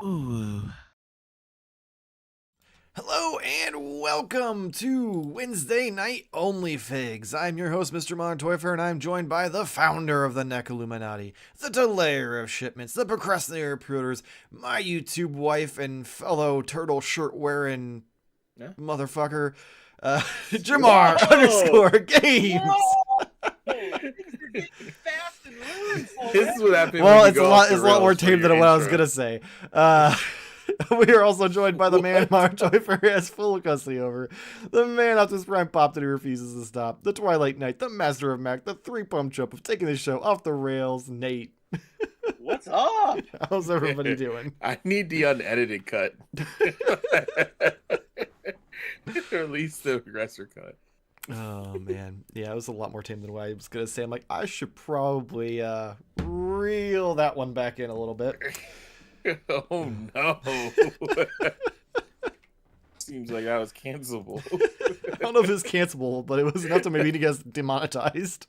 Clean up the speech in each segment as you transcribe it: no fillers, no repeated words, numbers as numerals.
Ooh. Hello and welcome to Wednesday Night Onlyfigs. I'm your host, Mr. Montoyfer, and I'm joined by the founder of the Neck Illuminati, the delayer of shipments, the procrastinator of pre-orders, my YouTube wife and fellow turtle shirt wearing motherfucker, Jarmar _games. This is what happened. Well, it's a lot more tame than what I was gonna say. We are also joined by the man Montoyfer has full custody over, the man Optimus Prime popped and he refuses to stop, the Twilight Knight, the master of Mac, the three-pump jump of taking the show off the rails, Nate. What's up? How's everybody doing? I need the unedited cut. Or at least the aggressor cut. Oh man, yeah, it was a lot more tame than what I was gonna say. I'm like, I should probably reel that one back in a little bit. Oh no. Seems like I was cancelable. I don't know if it's cancelable, but it was enough to maybe to get us demonetized.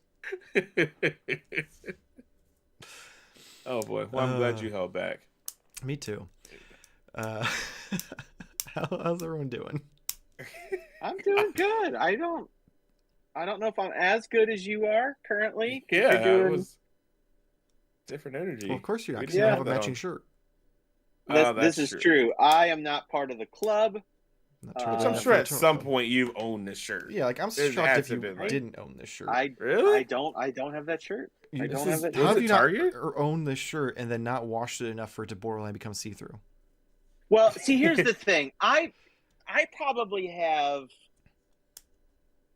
Oh boy, well I'm glad you held back. Me too. How's everyone doing? I'm doing good. I don't know if I'm as good as you are currently. Yeah, You're it was different energy. Well, of course you're not, because you don't have a matching shirt. This is true. I am not part of the club. I'm sure at some point you've owned this shirt. Yeah, like I'm shocked if you didn't own this shirt. Really? I don't have that shirt. I don't have it. How have you not owned this shirt and then not washed it enough for it to borderline become see-through? Well, see, here's the thing. I probably have,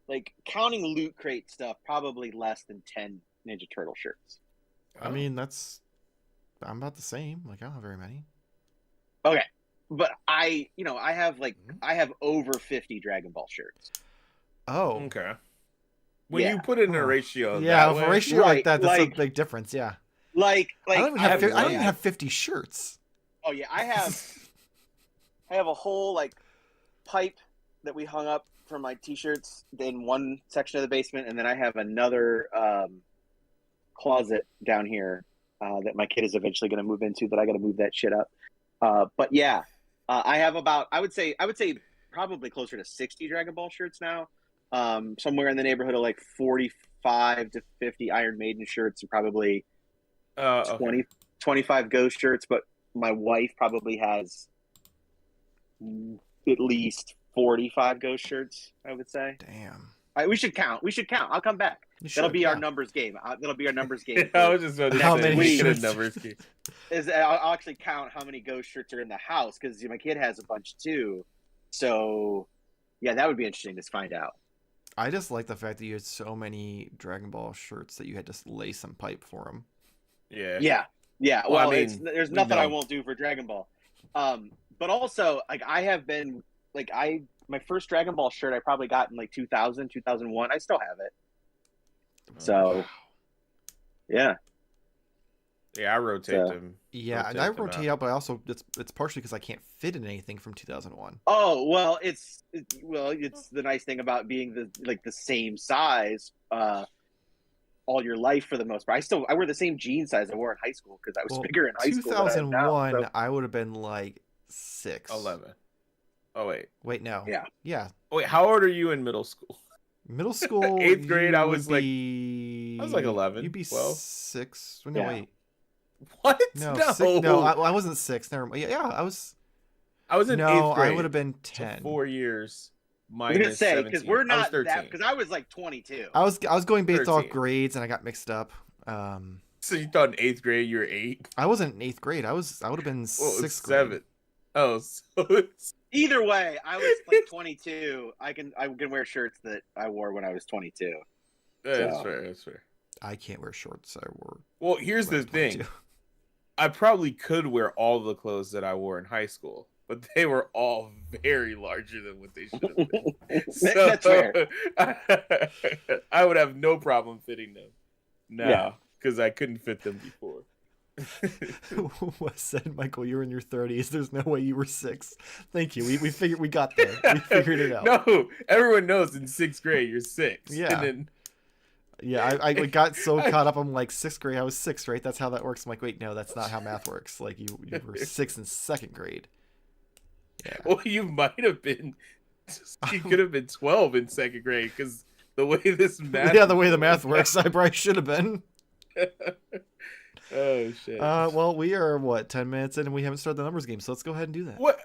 like, counting Loot Crate stuff, probably less than 10 Ninja Turtle shirts. I mean, I'm about the same. Like, I don't have very many. Okay. But I have over 50 Dragon Ball shirts. Oh. Okay. When you put it in a ratio, a ratio like that, that's a big difference. Yeah. Like I don't even have 50 shirts. Oh yeah, I have a whole like pipe that we hung up for my t-shirts in one section of the basement, and then I have another closet down here that my kid is eventually going to move into. That I got to move that shit up. But yeah, I have about I would say probably closer to 60 Dragon Ball shirts now. Somewhere in the neighborhood of like 45 to 50 Iron Maiden shirts, and probably 25 Ghost shirts. But my wife probably has at least 45 Ghost shirts, I would say. Damn. We should count. I'll come back. That'll be our numbers game. I was just about to how say, many shirts? Numbers game. I'll actually count how many Ghost shirts are in the house, because my kid has a bunch too. So, yeah, that would be interesting to find out. I just like the fact that you had so many Dragon Ball shirts that you had to lace some pipe for them. Yeah. Well, I mean, there's nothing I won't do for Dragon Ball. But also, like, I have been, like, my first Dragon Ball shirt I probably got in like 2000, 2001. I still have it. So, yeah. Yeah, I rotate them. Yeah, and I rotate out, but also it's partially because I can't fit in anything from 2001. Oh well, it's the nice thing about being the same size all your life for the most part. I wear the same jean size I wore in high school because I was bigger in high school. 2001, I would have been like 6. 11. Oh wait, no. Yeah. Oh, wait, how old are you in middle school? Middle school, 8th grade. I was like 11. You'd be 12. 6. No, wait. What? No, I wasn't 6. Never mind. Yeah, I was in 8th grade. I would have been 10. So 4 years. I was gonna say, because we're not that, because I was like 22. I was going based off grades, and I got mixed up. So you thought in 8th grade you were 8? I wasn't in 8th grade. I would have been 6th grade. 7. Oh, so it's... Either way, I was like 22. I can wear shirts that I wore when I was 22. That's fair. That's fair. I can't wear shorts I wore. Well, here's the thing. I probably could wear all the clothes that I wore in high school, but they were all very larger than what they should have been. That's fair. I would have no problem fitting them now because I couldn't fit them before. What said, Michael? You're in your 30s. There's no way you were 6. Thank you. We figured we got there. We figured it out. No, everyone knows in 6th grade you're 6. Yeah. And then Yeah, I got so caught up. I'm like, 6th grade. I was 6, right? That's how that works. I'm like, wait, no, that's not how math works. Like, you were 6 in 2nd grade. Yeah. Well, you might have been. You could have been 12 in 2nd grade because the way this math. Yeah, the way the math works, I probably should have been. Oh shit. Well, we are what 10 minutes in, and we haven't started the numbers game. So let's go ahead and do that. What?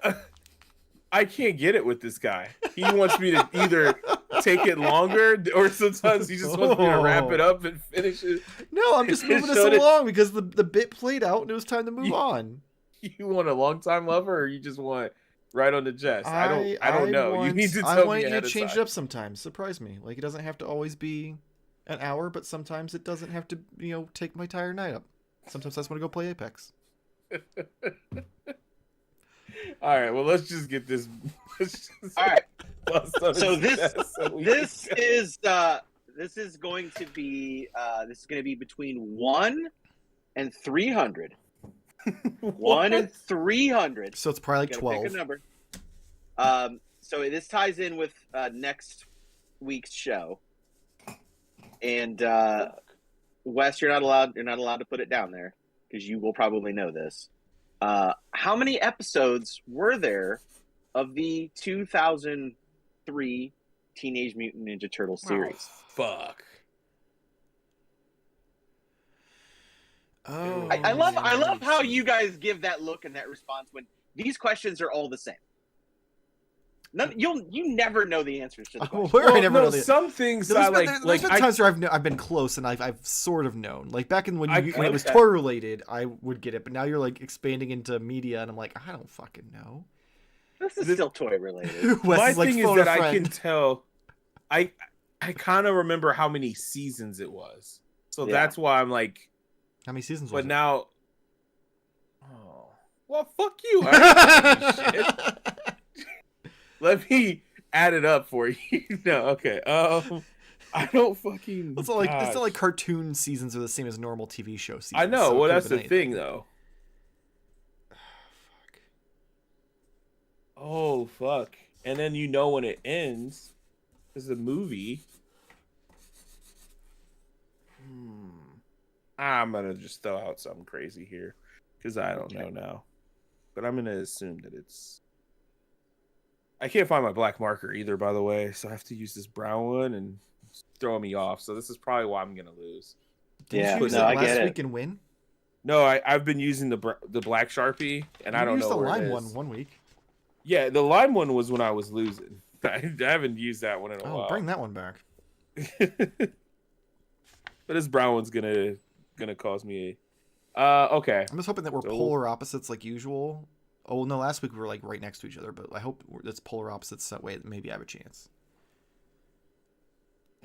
I can't get it with this guy. He wants me to either take it longer, or sometimes he just wants me to wrap it up and finish it. No, I'm just moving this along because the bit played out and it was time to move on. You want a long time lover, or you just want right on the chest? I don't know. You need to tell me. I want you to change it time. up sometimes. Surprise me. Like, it doesn't have to always be an hour, but sometimes it doesn't have to, take my entire night up. Sometimes I just want to go play Apex. All right. Well, let's just get this. All right. So this is going to be between 1 and 300. 1 and 300. So it's probably like 12. Pick a number. So this ties in with next week's show. And Wes, you're not allowed to put it down there because you will probably know this. How many episodes were there of the 2003 Teenage Mutant Ninja Turtle series? Oh, fuck. Oh, I love how you guys give that look and that response when these questions are all the same. You never know the answers to the questions. Some things there's been times where I've been close and I've sort of known. Like back when it was toy related, I would get it, but now you're like expanding into media, and I'm like, I don't fucking know. This is still toy related. My thing is that I can tell. I kind of remember how many seasons it was, so that's why I'm like, how many seasons? But was now, oh well, fuck you. Shit. Let me add it up for you. No, okay. I don't fucking. It's not like cartoon seasons are the same as normal TV show seasons. I know. Well, that's the thing, though. Fuck. Oh fuck! And then when it ends, is the movie. I'm gonna just throw out something crazy here because I don't know now, but I'm gonna assume that it's. I can't find my black marker either, by the way, so I have to use this brown one, and it's throwing me off. So this is probably why I'm gonna lose. Did you use it last week and win? No, I've been using the black Sharpie, and I don't know where it is. You used the lime one week. Yeah, the lime one was when I was losing. I haven't used that one in a while. Oh, bring that one back. But this brown one's gonna cause me a. Okay. I'm just hoping that we're polar opposites like usual. Oh, no, last week we were like right next to each other, but I hope it's polar opposites. That way maybe I have a chance.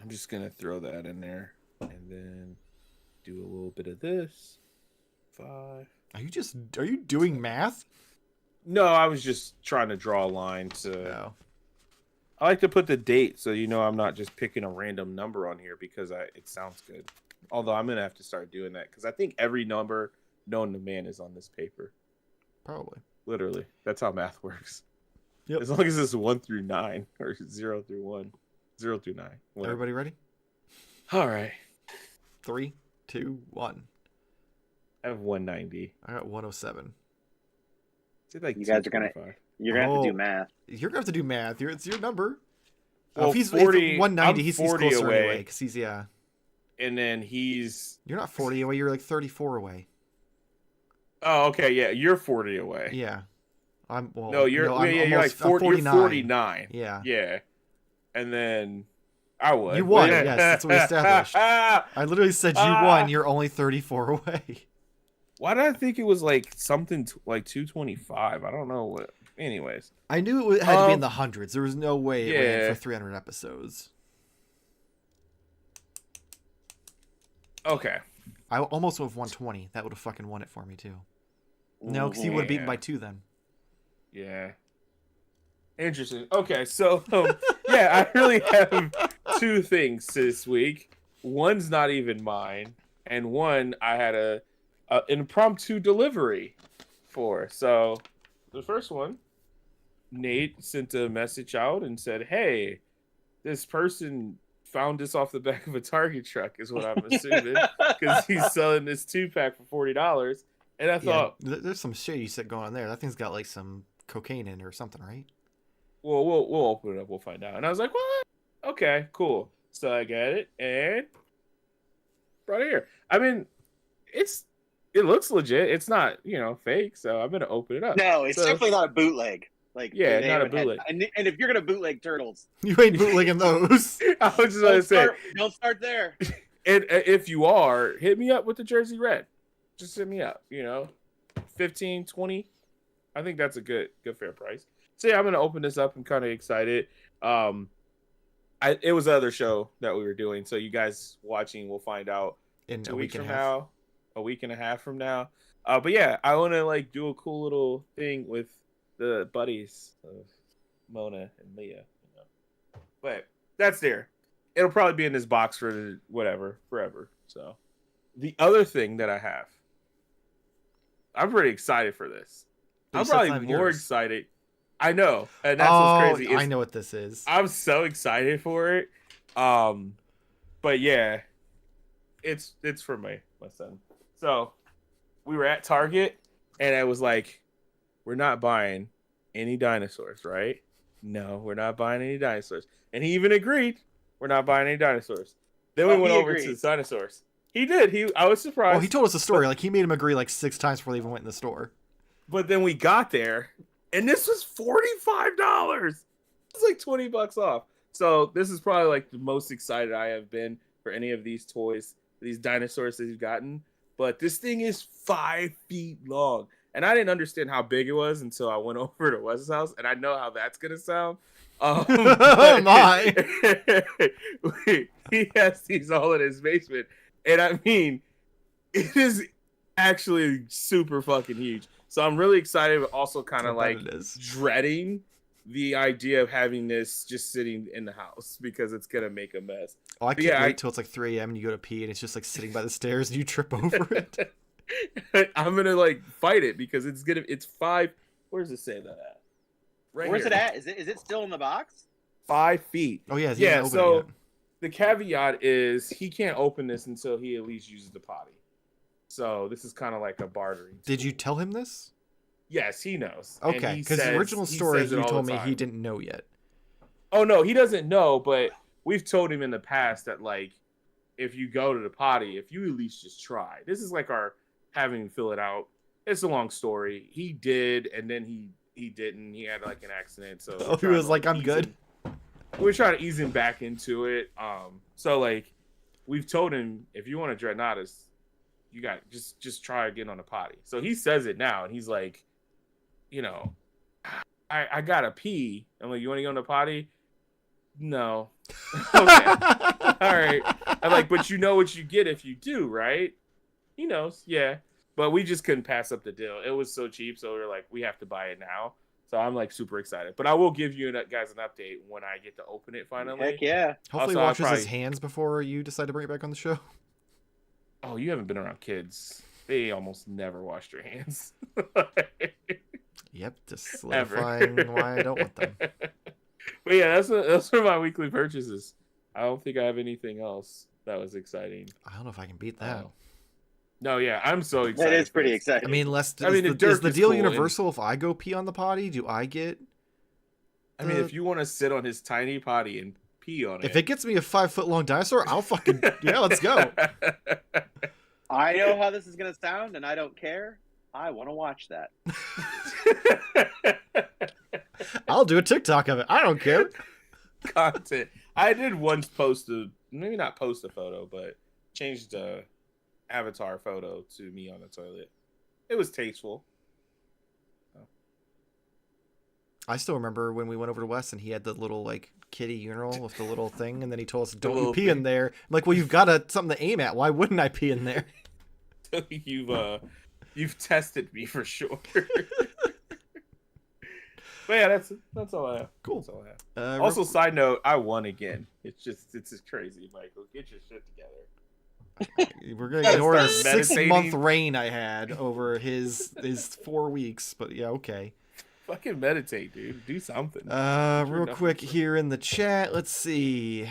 I'm just going to throw that in there and then do a little bit of this. 5. Are you doing math? No, I was just trying to draw a line to. No. I like to put the date so I'm not just picking a random number on here because it sounds good. Although I'm going to have to start doing that because I think every number known to man is on this paper. Probably. Literally. That's how math works. Yep. As long as it's 1 through 9 or 0 through 1. 0 through 9. Whatever. Everybody ready? All right. 3, 2, 1. I have 190. I got 107. Is it like you guys are gonna have to do math. You're gonna have to do math. It's your number. Well, if he's 40, 190, he's 40 closer away. anyway. Because he's And then he's. You're not 40 away. You're like 34 away. Oh, okay, yeah, you're 40 away. Yeah, I'm. Well, no, you're like 40. You're 49. Yeah. And then I won. You won. Yes, that's what we established. I literally said you won. You're only 34 away. Why did I think it was like something like 225? I don't know what. Anyways, I knew it had to be in the hundreds. There was no way it ran for 300 episodes. Okay. I almost would have 120. That would have fucking won it for me too. No, because he would have beaten by 2 then. Yeah. Interesting. Okay, so I really have 2 things this week. One's not even mine, and one I had a impromptu delivery for. So the first one, Nate sent a message out and said, "Hey, this person found this off the back of a Target truck, is what I'm assuming, because he's selling this 2-pack for $40. And I thought, there's some shady shit going on there. That thing's got like some cocaine in it or something, right? well, we'll open it up, we'll find out. And I was like, what? Okay, cool. So I got it and brought it here. I mean, it looks legit. It's not, fake. So I'm gonna open it up. No, it's definitely not a bootleg. Like, yeah, not a bootleg. And if you're gonna bootleg turtles, You ain't bootlegging those. I was just gonna say, don't start there. And if you are, hit me up with the Jersey Red. Just hit me up. 15, 20. I think that's a good fair price. So yeah, I'm gonna open this up. I'm kind of excited. It was the other show that we were doing, so you guys watching will find out In 2 a weeks week from and a half. now, a week and a half from now. But yeah, I want to like do a cool little thing with the buddies of Mona and Leah. But that's there. It'll probably be in this box for whatever, forever. So the other thing that I have, I'm pretty excited for this. But I'm you said it's probably not more yours. excited. I know, and that's what's crazy. I know what this is. I'm so excited for it. But yeah, it's for my son. So we were at Target, and I was like, we're not buying any dinosaurs, right? No, we're not buying any dinosaurs. And he even agreed, we're not buying any dinosaurs. Then we went over to the dinosaurs. He did. I was surprised. Well, he told us the story. Like, he made him agree like 6 times before they even went in the store. But then we got there, and this was $45. It's like $20 off. So this is probably like the most excited I have been for any of these toys, these dinosaurs that he's gotten. But this thing is 5 feet long. And I didn't understand how big it was until I went over to Wes's house, and I know how that's gonna sound. My. He has these all in his basement, and I mean, it is actually super fucking huge. So I'm really excited, but also kind of like dreading the idea of having this just sitting in the house because it's gonna make a mess. Oh, I can't wait till it's like 3 a.m. and you go to pee and it's just like sitting by the stairs and you trip over it. I'm gonna like fight it because it's 5. Where does it say that at? Right Where's here. it at? Is it still in the box? 5 feet. Oh yeah, yeah. So the caveat is he can't open this until he at least uses the potty. So this is kind of like a bartering. Did you tell him this? Yes, he knows. Okay, because the original story you told me he didn't know yet. Oh no, he doesn't know, but we've told him in the past that like if you go to the potty, if you at least just try. This is like our having him fill it out. It's a long story. He did, and then he didn't. He had like an accident, so he was like, "I'm good." We're trying to ease him back into it. So like we've told him if you want to dreadnoughtus, you got just try again on the potty. So he says it now, and he's like, I gotta pee. I'm like, you want to go on the potty? No. Okay. All right. I'm like, but you know what you get if you do, right? He knows, yeah. But we just couldn't pass up the deal. It was so cheap, so we were like, we have to buy it now. So I'm like super excited. But I will give you guys an update when I get to open it finally. Heck yeah. Hopefully he washes his hands before you decide to bring it back on the show. Oh, you haven't been around kids. They almost never wash their hands. Yep, just solidifying why I don't want them. But yeah, that's for my weekly purchases. I don't think I have anything else that was exciting. I don't know if I can beat that. No, yeah, I'm so excited. That is pretty exciting. I mean, is the deal cool universal? If I go pee on the potty, do I get? I mean, if you want to sit on his tiny potty and pee on it. If it gets me a 5-foot-long dinosaur, I'll fucking yeah, let's go. I know how this is gonna sound, and I don't care. I want to watch that. I'll do a TikTok of it. I don't care. Content. I did once maybe not post a photo, but changed the avatar photo to me on the toilet. It was tasteful. I still remember when we went over to Wes and he had the little like kitty urinal with the little thing, and then he told us, "Don't you pee in there." I'm like, well, you've got something to aim at. Why wouldn't I pee in there? You've tested me for sure. But yeah, that's all I have. Cool. That's all I have. Also, side note, I won again. It's just crazy, Michael. Get your shit together. We're gonna ignore a 6-month reign I had over his 4 weeks, but yeah, okay. Fucking meditate, dude. Do something. Real quick here in the chat, let's see.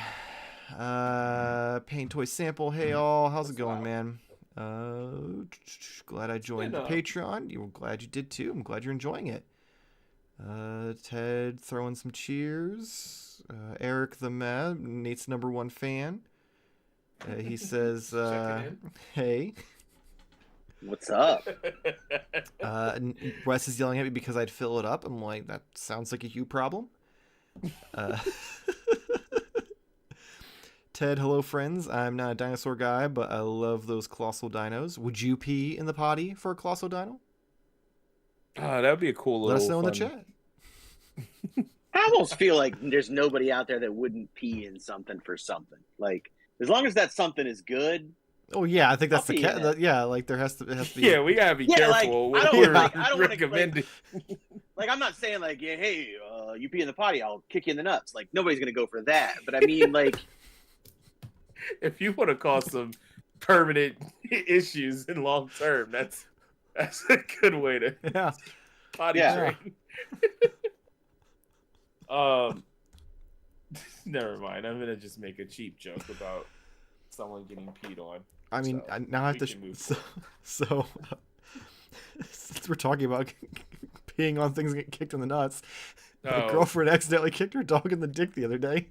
Pain Toy Sample. Hey all, how's it What's going, up? man? Glad I joined the Been, Patreon. You're glad you did too. I'm glad you're enjoying it. Ted throwing some cheers. Eric the Mad, Nate's #1 fan. He says, Checking hey. What's up? Wes is yelling at me because I'd fill it up. I'm like, that sounds like a you problem. Ted, hello friends. I'm not a dinosaur guy, but I love those colossal dinos. Would you pee in the potty for a colossal dino? that would be a cool Let little us know in the fun- chat. I almost feel like there's nobody out there that wouldn't pee in something for something. Like, as long as that something is good. Oh yeah, I think that's I'll the pee in it. yeah. Like there has to be. Yeah, we gotta be Yeah, like, careful I what don't we're wanna, like, I don't wanna, recommending. Like, I'm not saying like, yeah, hey, you pee in the potty, I'll kick you in the nuts. Like, nobody's gonna go for that. But I mean, like, If you want to cause some permanent issues in long term, that's a good way to Yeah. potty Yeah. train. Never mind. I'm gonna just make a cheap joke about someone getting peed on. I mean, So, now I have we to. can move So since we're talking about peeing on things and getting kicked in the nuts, my Oh. girlfriend accidentally kicked her dog in the dick the other day.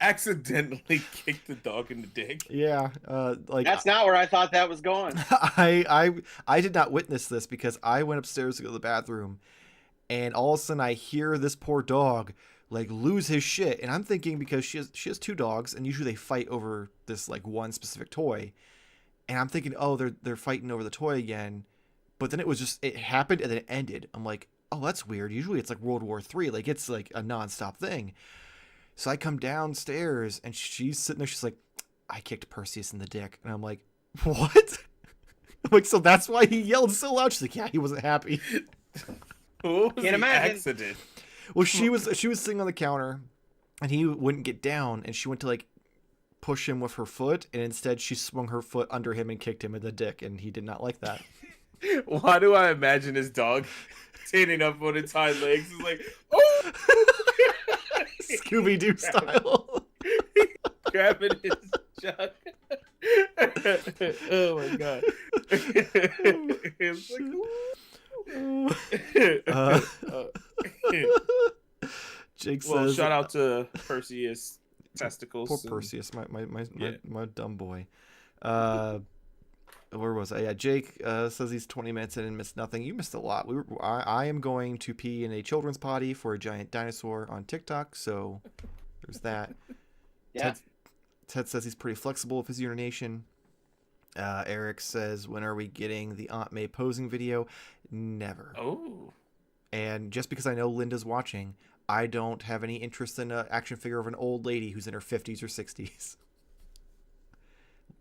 Accidentally kicked the dog in the dick. Yeah, like that's not where I thought that was going. I did not witness this because I went upstairs to go to the bathroom, and all of a sudden I hear this poor dog like lose his shit, and I'm thinking because she has 2 dogs, and usually they fight over this like one specific toy, and I'm thinking, oh, they're fighting over the toy again, but then it happened and then it ended. I'm like, oh, that's weird. Usually it's like World War III, like it's like a nonstop thing. So I come downstairs and she's sitting there. She's like, I kicked Perseus in the dick. And I'm like, what? I'm like, so that's why he yelled so loud. She's like, yeah, he wasn't happy. What was Can't the imagine. accident? Well, she was sitting on the counter and he wouldn't get down. And she went to like push him with her foot. And instead she swung her foot under him and kicked him in the dick. And he did not like that. Why do I imagine his dog standing up on its hind legs? It's like, oh! Scooby-Doo style. Grabbing his junk. Oh my god. It's like, Uh, uh, Jake well, says, shout out to Perseus testicles. poor and- Perseus, Yeah. my dumb boy. Where was I? Yeah, Jake says he's 20 minutes in and missed nothing. You missed a lot. I am going to pee in a children's potty for a giant dinosaur on TikTok, so there's that. Yeah. Ted says he's pretty flexible with his urination. Eric says, when are we getting the Aunt May posing video? Never. Oh. And just because I know Linda's watching, I don't have any interest in an action figure of an old lady who's in her 50s or 60s.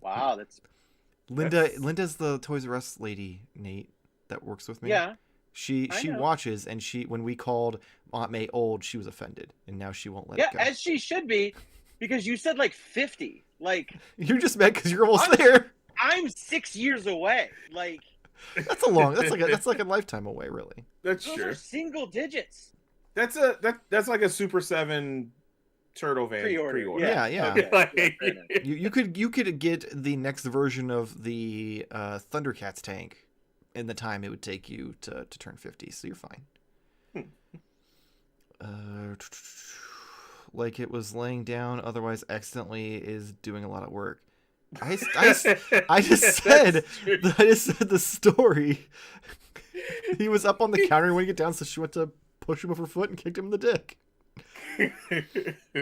Wow, that's Linda's the Toys R Us lady, Nate, that works with me. yeah. She I know. watches, and when we called Aunt May old, she was offended, and now she won't let Yeah, it go. as she should be, because you said like 50. Like, You're just mad because you're almost I'm- there. I'm 6 years away. Like, That's like a lifetime away, really. That's those true. are single digits. That's like a Super 7 Turtle Van Pre-order. Yeah, yeah. Okay. Like- Yeah, fair enough. You could get the next version of the Thundercats tank in the time it would take you to turn 50, so you're fine. Like it was laying down, otherwise accidentally is doing a lot of work. I just said the story. He was up on the counter and when he get down, so she went to push him with her foot and kicked him in the dick.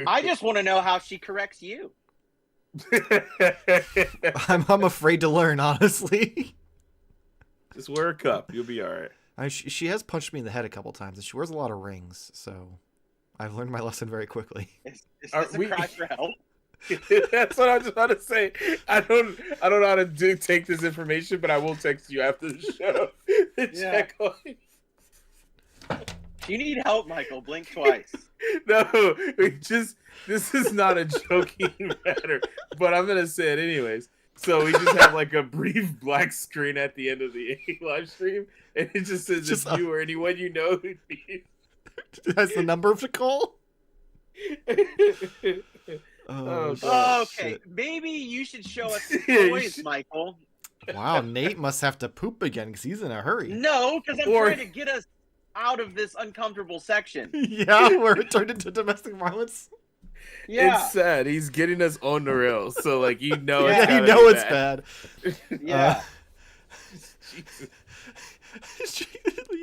I just want to know how she corrects you. I'm afraid to learn, honestly. Just wear a cup. You'll be all right. She has punched me in the head a couple times, and she wears a lot of rings, so I've learned my lesson very quickly. Is Are this a we- cry for help? That's what I was about to say. I don't know how to take this information, but I will text you after the show to Yeah. check on it. If you need help, Michael, blink twice. No, this is not a joking matter, but I'm gonna say it anyways. So we just have like a brief black screen at the end of the live stream, and it just says Just if you or anyone you know who needs. That's the number to call. Oh, Okay, shit. maybe you should show us the toys, Michael. Wow, Nate must have to poop again because he's in a hurry. No, because I'm Or- trying to get us out of this uncomfortable section. Yeah, where it turned into domestic violence. Yeah, It's sad. He's getting us on the rails. So, like, you know, Yeah, it's you gotta know be it's bad. yeah. Jesus.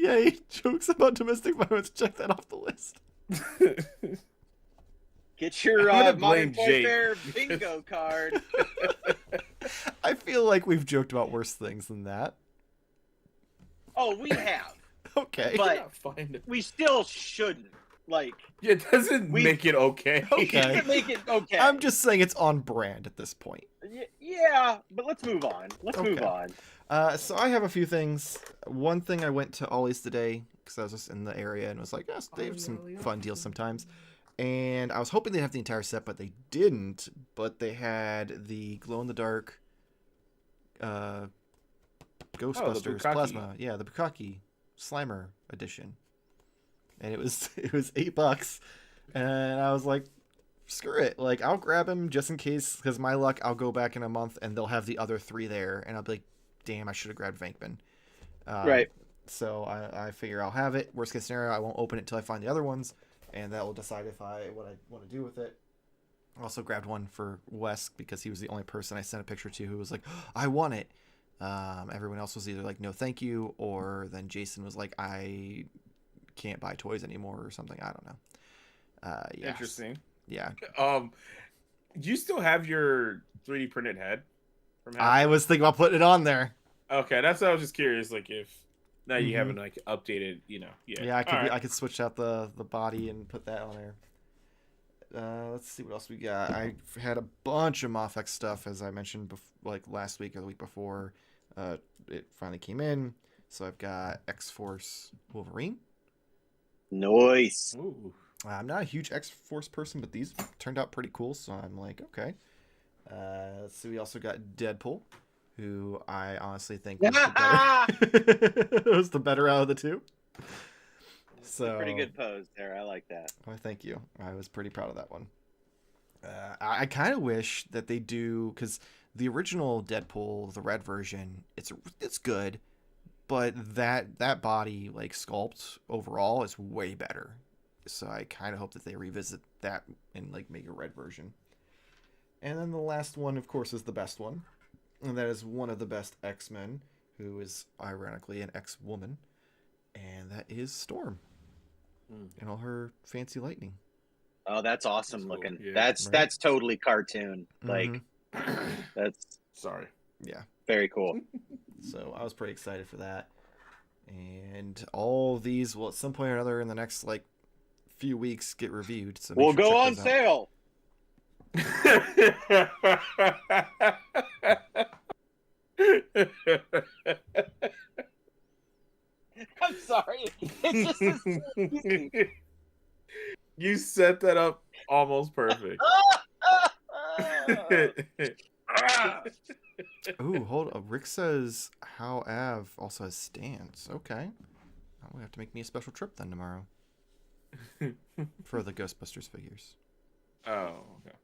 Yay, jokes about domestic violence. Check that off the list. Get your I'm gonna Modern blame Toy Jake. Fair bingo card. I feel like we've joked about worse things than that. Oh, we have, Okay. but Cannot find it. we still shouldn't. Like, Yeah, it doesn't We- make it okay. Okay. doesn't make it okay. I'm just saying it's on brand at this point. Yeah, but let's move on. Let's move Okay. on. So I have a few things. One thing, I went to Ollie's today because I was just in the area and was like, yes, they have some fun deals sometimes. And I was hoping they'd have the entire set, but they didn't. But they had the glow-in-the-dark Ghostbusters Bukkake. Plasma. Yeah, the Bukkake Slimer edition. And it was $8. And I was like, screw it. Like, I'll grab him just in case, because my luck, I'll go back in a month and they'll have the other 3 there. And I'll be like, damn, I should have grabbed Venkman. Right. So I figure I'll have it. Worst case scenario, I won't open it until I find the other ones. And that will decide what I want to do with it. I also grabbed one for Wes because he was the only person I sent a picture to who was like, I want it. Everyone else was either like, no, thank you. Or then Jason was like, I can't buy toys anymore or something. I don't know. Yeah. Interesting. Yeah. Do you still have your 3D printed head? From I was thinking about putting it on there. Okay, that's what I was just curious. Like, if now you Mhm. haven't like updated, you know, Yeah, I could All right. I could switch out the body and put that on there. Let's see what else we got. I had a bunch of Mafex stuff, as I mentioned, like last week or the week before. It finally came in. So I've got X-Force Wolverine. Nice. Ooh. I'm not a huge X-Force person, but these turned out pretty cool, so I'm like, okay. Let's see, we also got Deadpool, who I honestly think was the better, was the better out of the two. So Pretty good pose there. I like that. Why, thank you. I was pretty proud of that one. I kind of wish that they do, because the original Deadpool, the red version, it's good, but that body like sculpt overall is way better. So I kind of hope that they revisit that and like make a red version. And then the last one, of course, is the best one, and that is one of the best X-Men, who is ironically an X-woman, and that is Storm. And all her fancy lightning. Oh, that's awesome That's looking. cool. Yeah, that's right? that's totally cartoon. Like Mhm. that's Sorry. Yeah. very cool. So I was pretty excited for that. And all of these will at some point or another in the next like few weeks get reviewed. So make We'll sure to go check on those out. sale. I'm sorry. It just is so easy. You set that up almost perfect. Ooh, hold up. Rick says how Av also has stands. Okay. I'll have to make me a special trip then tomorrow for the Ghostbusters figures. Oh, okay.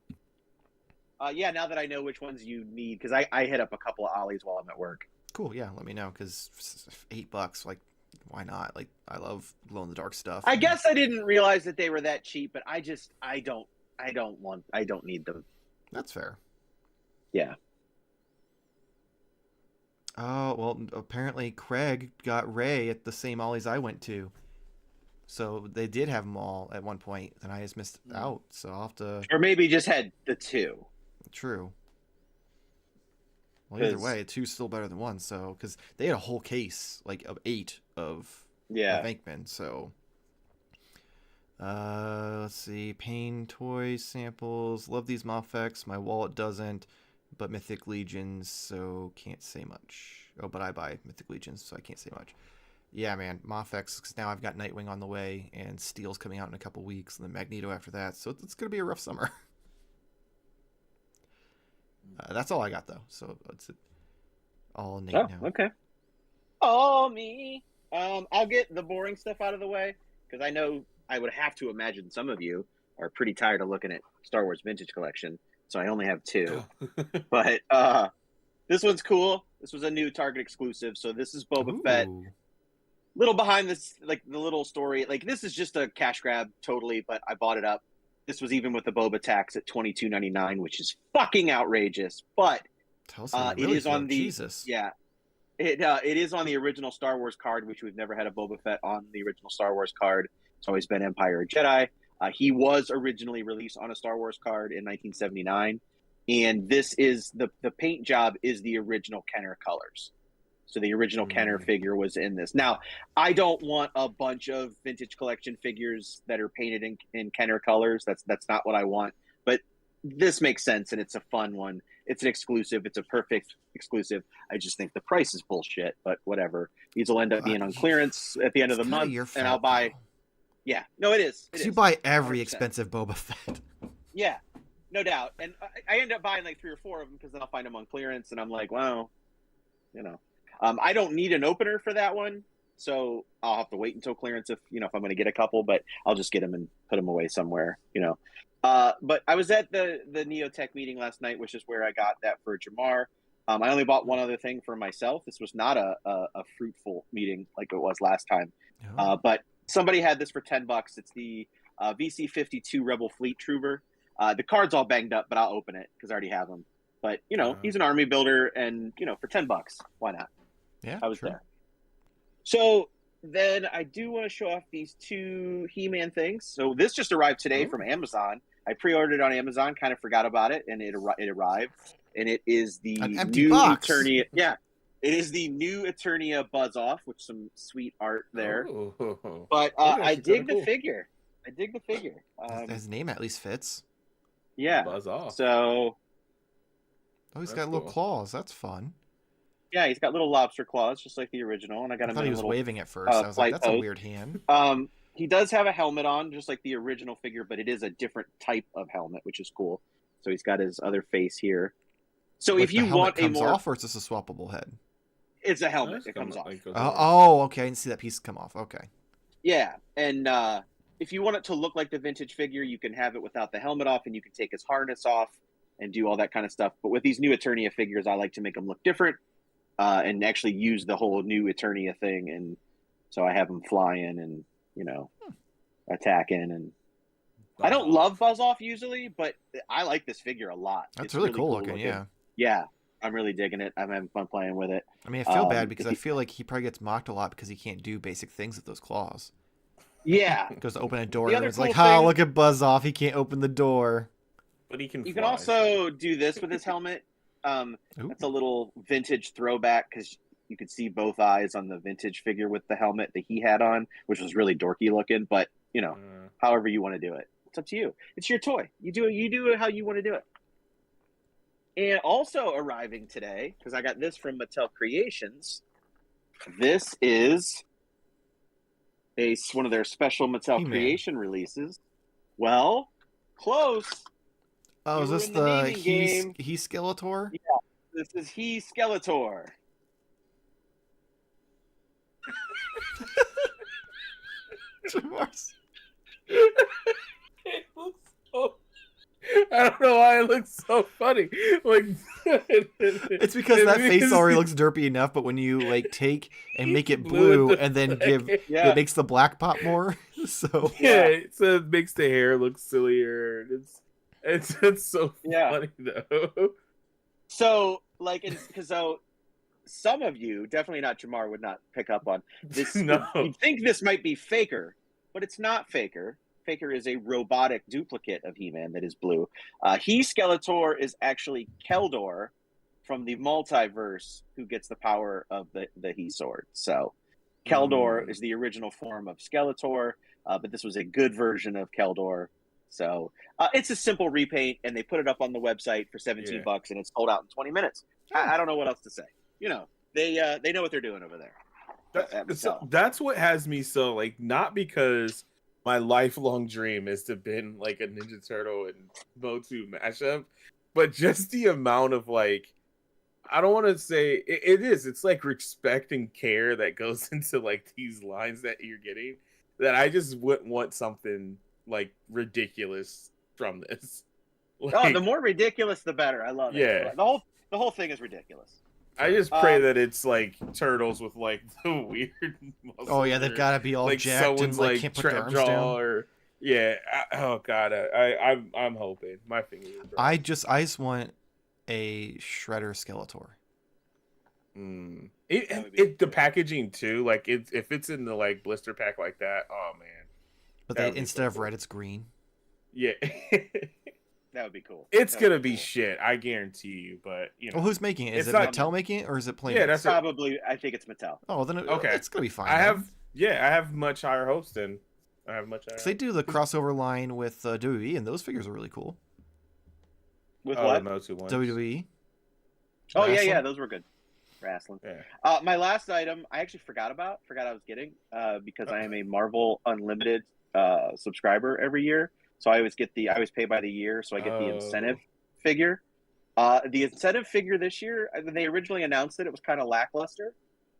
Yeah, now that I know which ones you need, because I hit up a couple of ollies while I'm at work. Cool. Yeah, let me know because $8. Like, why not? Like, I love glow in the dark stuff. I guess I didn't realize that they were that cheap, but I don't need them. That's fair. Yeah. Oh, well, apparently Craig got Ray at the same Ollies I went to. So they did have them all at one point, and I just missed out. So I'll have to... Or maybe just had the 2. True. Well, either 'Cause- way, 2's still better than 1, so... Because they had a whole case, like, of 8 of Yeah. Venkman, so... let's see. Pain toy samples. Love these Mafex. My wallet doesn't. But Mythic Legions, so can't say much. Oh, but I buy Mythic Legions, so I can't say much. Yeah, man, Mafex, because now I've got Nightwing on the way, and Steel's coming out in a couple weeks, and then Magneto after that, so it's going to be a rough summer. That's all I got, though, so it's all Nate Oh, now. okay. Oh, me. I'll get the boring stuff out of the way, because I know I would have to imagine some of you are pretty tired of looking at Star Wars Vintage Collection, so I only have 2. Oh. But this one's cool. This was a new Target exclusive, so this is Boba Fett. Ooh. Little behind this, like the little story. Like this is just a cash grab, totally. But I bought it up. This was even with the Boba tax at $22.99, which is fucking outrageous. But Tell us how you it really is feel. on the Jesus. yeah. It is on the original Star Wars card, which we've never had a Boba Fett on the original Star Wars card. It's always been Empire or Jedi. He was originally released on a Star Wars card in 1979, and this is the paint job is the original Kenner colors. So the original Kenner figure was in this. Now, I don't want a bunch of vintage collection figures that are painted in Kenner colors. That's not what I want. But this makes sense, and it's a fun one. It's an exclusive. It's a perfect exclusive. I just think the price is bullshit, but whatever. These will end up being on clearance at the end of the month, and I'll buy. Though. Yeah, no, it is. Because you buy every 100%. expensive Boba Fett. Yeah, no doubt. And I end up buying like 3 or 4 of them because then I'll find them on clearance, and I'm like, wow, you know. I don't need an opener for that one, so I'll have to wait until clearance if I'm going to get a couple, but I'll just get them and put them away somewhere, But I was at the Neotech meeting last night, which is where I got that for Jarmar. I only bought one other thing for myself. This was not a fruitful meeting like it was last time, but somebody had this for $10. It's the VC-52 Rebel Fleet Trooper. The card's all banged up, but I'll open it because I already have them. But he's an army builder, and for $10, why not? Yeah, I was true. there. So then I do want to show off these 2 He-Man things. So this just arrived today from Amazon. I pre-ordered it on Amazon, kind of forgot about it, and it arrived. And it is the An empty new box. Eternia. Yeah, it is the new Eternia Buzz Off, with some sweet art there. Oh. But I dig the cool. figure. His name at least fits. Yeah. Buzz Off. So Oh, he's That's got little cool. claws. That's fun. yeah, he's got little lobster claws, just like the original. And I got I him thought in he a was little. waving at first. I was like, flight that's a pose. weird hand. He does have a helmet on, just like the original figure, but it is a different type of helmet, which is cool. So he's got his other face here. So Like if you the helmet want a comes more, off, or is this a swappable head? it's a helmet. Nice It comes off. like goes over. Oh, okay. I didn't see that piece come off. Okay. Yeah, and if you want it to look like the vintage figure, you can have it without the helmet off, and you can take his harness off and do all that kind of stuff. But with these new Eternia figures, I like to make them look different and actually use the whole new Eternia thing. And so I have them flying and attacking. And I don't love Buzz Off usually, but I like this figure a lot. That's It's really cool looking. Yeah. Yeah, I'm really digging it. I'm having fun playing with it. I mean, I feel bad because I feel like he probably gets mocked a lot because he can't do basic things with those claws. Yeah. Goes to open a door The and other it's like, cool ha, thing- look at Buzz Off. He can't open the door. But he can. You can fly. also do this with his helmet. Ooh. That's a little vintage throwback because you could see both eyes on the vintage figure with the helmet that he had on, which was really dorky looking. But however you want to do it, it's up to you. It's your toy. You do it how you want to do it. And also arriving today, because I got this from Mattel Creations. This is one of their special Mattel He-Man. Creation releases. Well, close. Oh, You is were this in the the naming game. he Skeletor? This is He Skeletor. Jarmar's- It looks so. I don't know why it looks so funny. Like It's because that face already looks derpy enough, but when you like take and make it blue and then give Yeah. it makes the black pop more. So Yeah, so it makes the hair look sillier. It's so Yeah. funny though. So, because some of you, definitely not Jamar, would not pick up on this. No. You'd think this might be Faker, but it's not Faker. Faker is a robotic duplicate of He-Man that is blue. He Skeletor is actually Keldor from the multiverse who gets the power of the He Sword. So Keldor is the original form of Skeletor, but this was a good version of Keldor. So it's a simple repaint, and they put it up on the website for $17, and it's sold out in 20 minutes. I don't know what else to say. They know what they're doing over there. That's what has me so like, not because my lifelong dream is to bin like a Ninja Turtle and Motu mashup, but just the amount of like, I don't want to say it's like respect and care that goes into like these lines that you're getting, that I just wouldn't want something like ridiculous from this. Oh, Like, the more ridiculous, the better. I love it. Yeah. The whole thing is ridiculous. I just pray that it's like turtles with like the weird muscles. Oh yeah, they've or, got to be all like jacked someone's and like like can't put their trap arms jaw down. or oh god, I'm hoping my fingers. I just want a Shredder Skeletor. The packaging too, like if it's in the like blister pack like that, oh man. But That they would be instead so of cool. red, it's green. Yeah. That would be cool. It's That gonna would be cool. shit, I guarantee you. But you know, Well, who's making it? Is It's it not- Mattel making it, or is it Playmates? Yeah, that's Probably, I think it's Mattel. Oh, then Okay. it's gonna be fine. I then. have much higher hopes than I have much higher. 'Cause they do the crossover line with WWE, and those figures are really cool. With Oh, what? the Motu ones. WWE. Oh yeah, Wrestling? those were good. Wrestling. Yeah. My last item, I actually forgot I was getting because I am a Marvel Unlimited subscriber every year. So I always pay by the year, so I get the incentive figure. The incentive figure this year, when they originally announced it was kind of lackluster,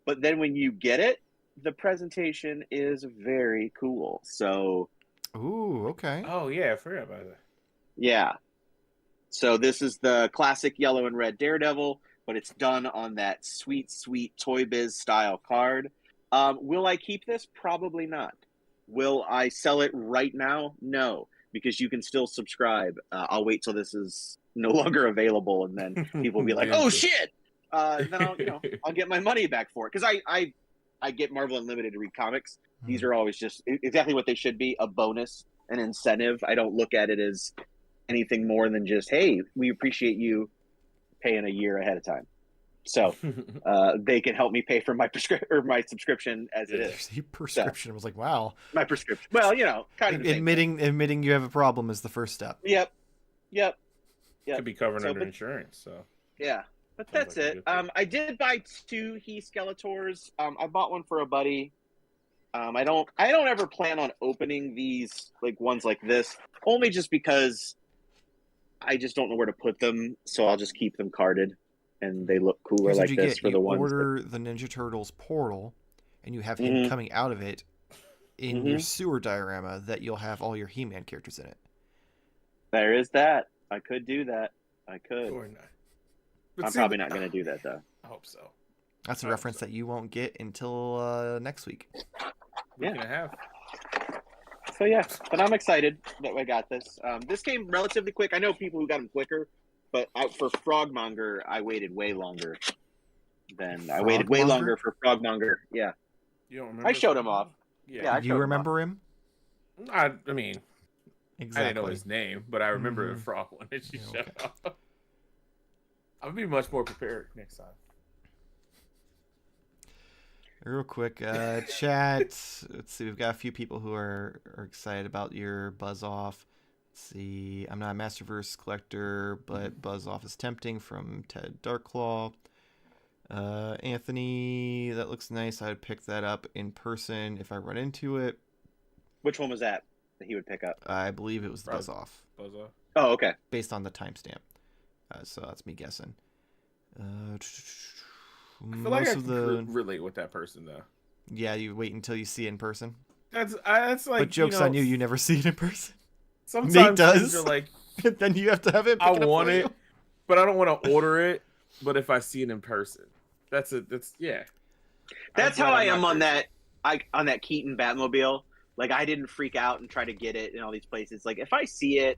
but then when you get it, the presentation is very cool. So, Ooh, okay. Oh yeah, I forgot about that. yeah. So this is the classic yellow and red Daredevil, but it's done on that sweet, sweet Toy Biz style card. Will I keep this? Probably not. Will I sell it right now? No, because you can still subscribe. I'll wait till this is no longer available, and then people will be like, "Oh shit!" Then I'll get my money back for it, because I get Marvel Unlimited to read comics. These are always just exactly what they should be: a bonus, an incentive. I don't look at it as anything more than just, "Hey, we appreciate you paying a year ahead of time." So they can help me pay for my my subscription as it is. There's a prescription. I was like, wow. My prescription. Well, kind of the same thing. Admitting you have a problem is the first step. Yep. Could be covered under but- insurance. So Yeah, but Sounds that's like a it. good thing. I did buy 2 He Skeletors. I bought one for a buddy. I don't ever plan on opening these like ones like this, only just because I just don't know where to put them, so I'll just keep them carded, and they look cooler Here's what like you this get. for You the ones. order the Ninja Turtles portal, and you have him Mhm. coming out of it in your sewer diorama that you'll have all your He-Man characters in it. There is that. I could do that. I could. or not. But I'm see, probably not going to do that though. I hope so. That's a Oh, reference so- that you won't get until next week. Week Yeah. and a half. So yeah, but I'm excited that I got this. This came relatively quick. I know people who got them quicker, but for Frogmonger, I waited way longer. I waited way Frogmonger? longer for Frogmonger. Yeah, You don't remember? I showed him off. Yeah. I Do showed you him remember him? I mean, Exactly. I didn't know his name, but I remember the Mhm. frog one that you Yeah, showed off. I'll be much more prepared next time. Real quick, chat. Let's see. We've got a few people who are excited about your Buzz Off. Let's see. I'm not a Masterverse collector, but Buzz Off is tempting from Ted Darklaw. Anthony, that looks nice. I would pick that up in person if I run into it. Which one was that he would pick up? I believe it was the Right. Buzz Off, Buzz off. Oh, okay. based on the timestamp. So that's me guessing. I feel like I Most of can the relate with that person though. yeah, you wait until you see it in person. That's like. But jokes on you, you never see it in person. Sometimes Nate things does. are like, Then you have to have it. I pick it up want for it, you. but I don't want to order it. But if I see it in person, that's yeah. That's I'm how glad I I'm am not on crazy. that. On that Keaton Batmobile. Like, I didn't freak out and try to get it in all these places. Like, if I see it,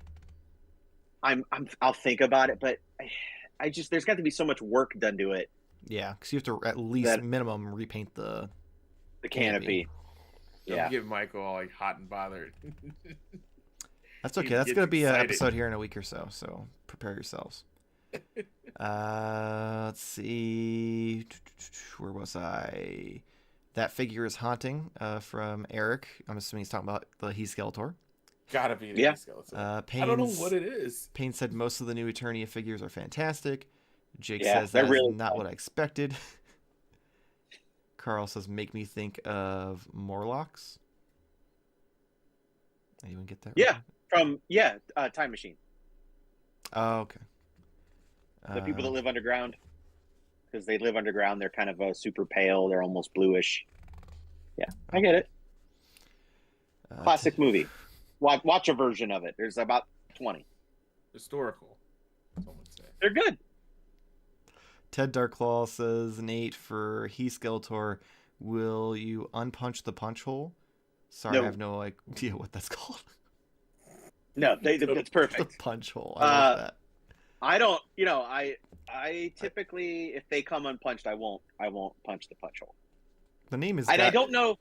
I'll think about it. But I just, there's got to be so much work done to it. Yeah, because you have to at least That- minimum repaint the. The canopy. Don't Yeah. get Michael all like hot and bothered. That's He okay. That's gets gonna be an excited. episode here in a week or so. So prepare yourselves. Let's see. Where was I? That figure is haunting. From Eric. I'm assuming he's talking about the He Skeletor. Gotta be the Yeah. skeleton. Payne, I don't know what it is. Payne said most of the new Eternia figures are fantastic. Jake Yeah, says they're that's really not fun. what I expected. Carl says make me think of Morlocks. Anyone get that? Yeah. From, Time Machine. Oh, okay. The people that live underground. Because they live underground, they're kind of super pale. They're almost bluish. Yeah, I get it. Classic movie. Watch a version of it. There's about 20. Historical. Someone say. They're good. Ted Darklaw says, Nate, for He Skeletor, will you unpunch the punch hole? Sorry, No. I have no idea what that's called. No, it's perfect. The punch hole. I love that. I don't. I typically, if they come unpunched, I won't punch the punch hole. The name is. And I don't know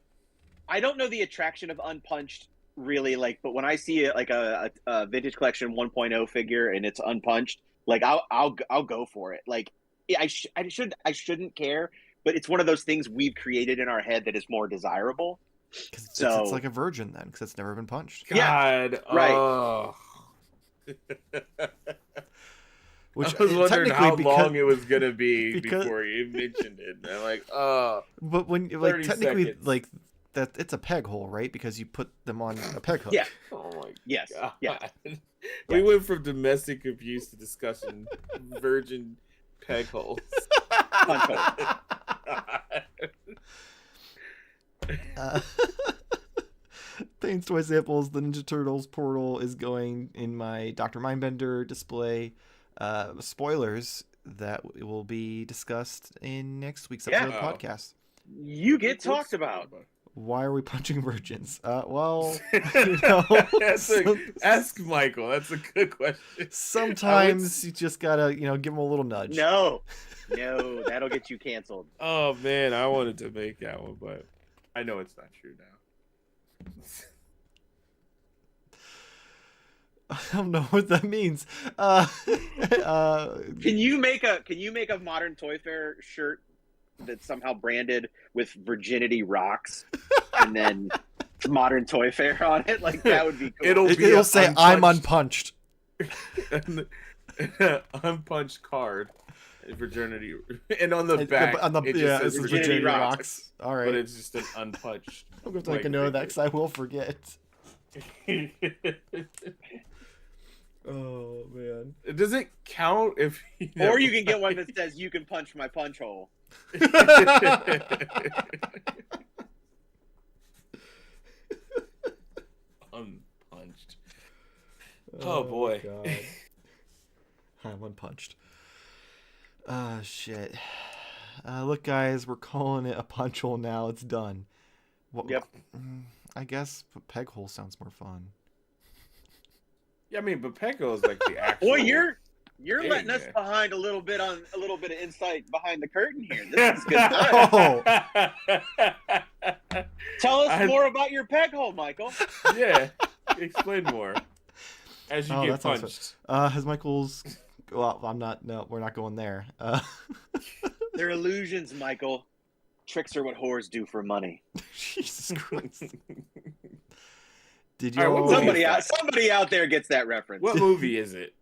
the attraction of unpunched really, like. But when I see it, like a vintage collection 1.0 figure and it's unpunched, like I'll go for it. Like I shouldn't care, but it's one of those things we've created in our head that is more desirable. So it's like a virgin then, because it's never been punched. God, right. Oh. Which I was wondering how because, long it was gonna be because, before you mentioned it. And I'm like, oh. But when like technically seconds. like that, it's a peg hole, right? Because you put them on a peg hook. Yeah. Oh my Yes. God. Yeah. We went from domestic abuse to discussing virgin peg holes. Punch hole. Thane's Toy Samples, the Ninja Turtles portal is going in my Dr. Mindbender display. Spoilers that will be discussed in next week's episode of the podcast. You get talked about. Why are we punching virgins? Well, ask Michael. That's a good question. Sometimes you just gotta, give them a little nudge. No, that'll get you canceled. Oh man, I wanted to make that one, but I know it's not true now. I don't know what that means. Can you make a modern Toy Fair shirt that's somehow branded with Virginity Rocks and then modern Toy Fair on it? Like that would be cool. It'll say unpunched. I'm unpunched. Unpunched card. Virginity, and on the back, it just says Virginity Rocks. All right, but it's just an unpunched. I'm going to take a note of that because I will forget. Oh man! Does it count if? Or you can get one that says "You can punch my punch hole." Unpunched. Oh boy! God. I'm unpunched. Shit. Look, guys, we're calling it a punch hole now. It's done. Yep. I guess peg hole sounds more fun. Yeah, I mean, but peg hole is like the actual. Boy, you're letting us man. behind a little bit of insight behind the curtain here. This is good. Oh. Tell us more about your peg hole, Michael. Yeah, explain more. As you get punched. Has Michael's? Well, I'm not. No, we're not going there. They're illusions, Michael. Tricks are what whores do for money. Jesus Christ! Did All right, you? Somebody out there gets that reference. What movie is it?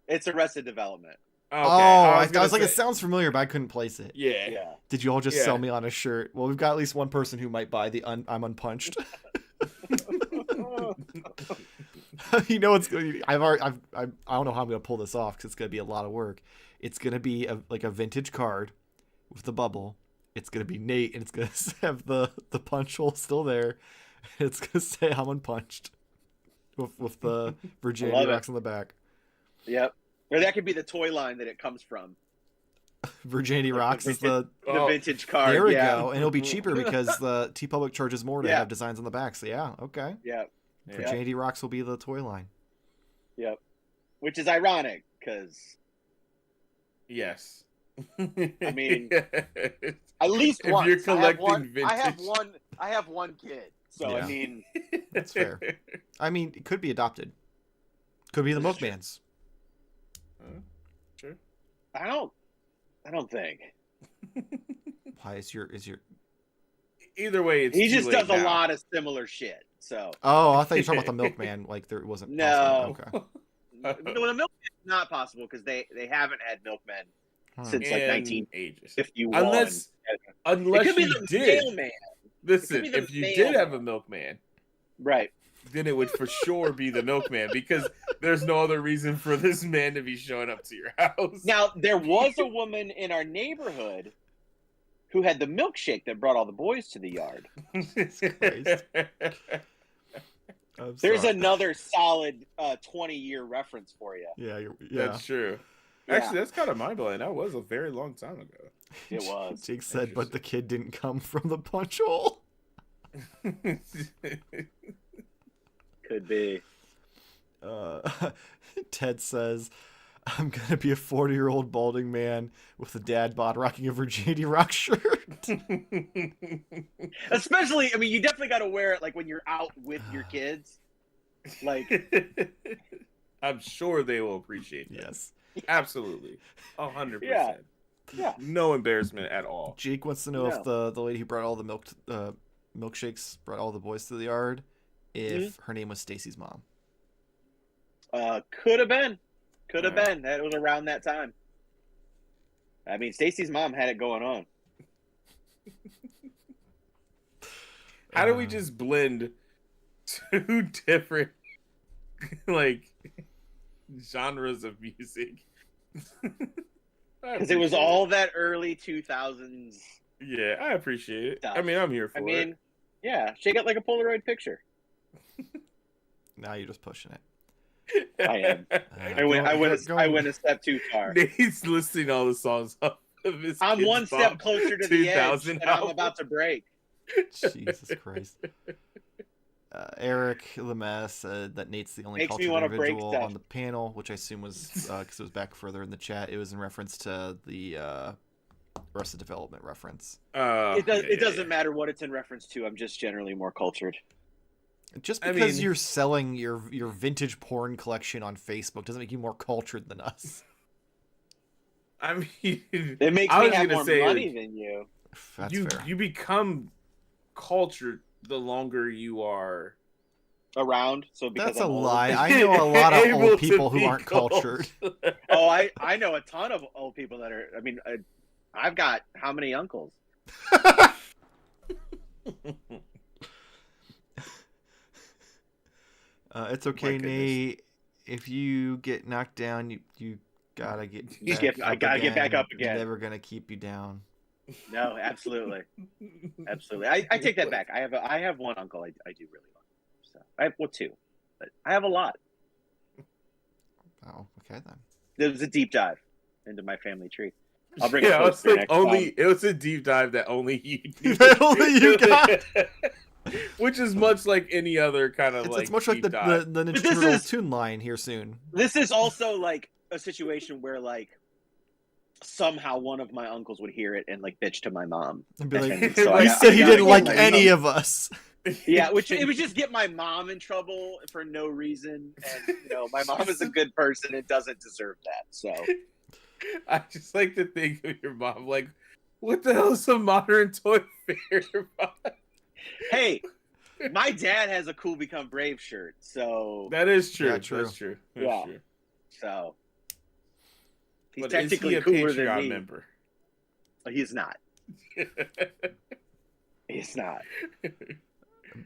It's Arrested Development. Okay. I was like, it sounds familiar, but I couldn't place it. Yeah. Did you all just sell me on a shirt? Well, we've got at least one person who might buy the I'm unpunched. You know, it's good. I don't know how I'm gonna pull this off because it's gonna be a lot of work. It's gonna be like a vintage card with the bubble. It's gonna be Nate, and it's gonna have the punch hole still there. It's gonna say I'm unpunched with the Virginia Rocks on the back. Yep. Or that could be the toy line that it comes from. Virginity Rocks is the vintage card. There we go, and it'll be cheaper because the T Public charges more to Yeah. have designs on the back. So yeah, okay. Yeah. Virginity Rocks will be the toy line. Yep. Which is ironic because Yes. I mean, at least if once. you're collecting vintage. I have one kid, so Yeah. I mean, That's fair. I mean, it could be adopted. Could be the Milkman's. Sure. I don't think Why is your? Either way, it's he too just late does a now. lot of similar shit. So Oh, I thought you were talking about the Milkman. Like there wasn't. No. Okay. no, the Milkman is not possible because they haven't had Milkmen since like In 1951. ages. Unless it could be you the did. mailman, Listen, be the if you did mailman. have a milkman, right? then it would for sure be the milkman because there's no other reason for this man to be showing up to your house. Now there was a woman in our neighborhood who had the milkshake that brought all the boys to the yard. I'm There's sorry. another solid 20-year reference for you. Yeah, That's true. Yeah. Actually, that's kind of mind blowing. That was a very long time ago. It was. Jake said, but the kid didn't come from the punch hole. Could be. Ted says, I'm going to be a 40-year-old balding man with a dad bod rocking a Virginia Rock shirt. Especially, I mean, you definitely got to wear it like when you're out with your kids. Like, I'm sure they will appreciate that. Yes. Absolutely. 100%. Yeah. No embarrassment at all. Jake wants to know if the lady who brought all the milkshakes brought all the boys to the yard, if her name was Stacy's mom. Could have been. Could have been. That was around that time. I mean, Stacy's mom had it going on. How do we just blend two different like genres of music? Because it was all that early 2000s. Yeah, I appreciate it. Stuff. I mean, I'm here for it. Yeah, shake it like a Polaroid picture. Now you're just pushing it. I am. I went a step too far. He's listing all the songs up of his I'm one step closer to the edge, 2000 and I'm about to break. Jesus Christ. Eric Lemess said that Nate's the only Makes me cultured wanna break individual stuff. on the panel, which I assume was because it was back further in the chat. It was in reference to the Arrested Development reference. It doesn't matter what it's in reference to. I'm just generally more cultured. Just because you're selling your vintage porn collection on Facebook doesn't make you more cultured than us. I mean, It makes me have more money than you. That's fair. You become cultured the longer you are Around, so because That's I'm a old. lie. I know a lot of Able old to people who be aren't cultured. Oh, I know a ton of old people that are. I mean, I've got how many uncles? It's okay, Nate. If you get knocked down, you gotta get. I gotta get back up again. Never gonna keep you down. No, absolutely, absolutely. I take that back. I have one uncle I do really like. So I have two, but I have a lot. Oh, okay then. It was a deep dive into my family tree. I'll bring It it was closer like next time. it was a deep dive that only you knew. That only you got. Which is much like any other kind of It's much like deep the dive. Ninja Turtle tune line here soon. This is also like a situation where like somehow one of my uncles would hear it and like bitch to my mom. And be like, And so he I said he gotta didn't get like my any mom. of us. Yeah, which it would just get my mom in trouble for no reason. And my mom is a good person and doesn't deserve that. So I just like to think of your mom like, what the hell is a modern toy fair about? hey, my dad has a Cool Become Brave shirt, so That is true. Yeah, true. That's true. That's Yeah. true. so he's But technically is he a cooler than Patreon me. member? He's not. He's not.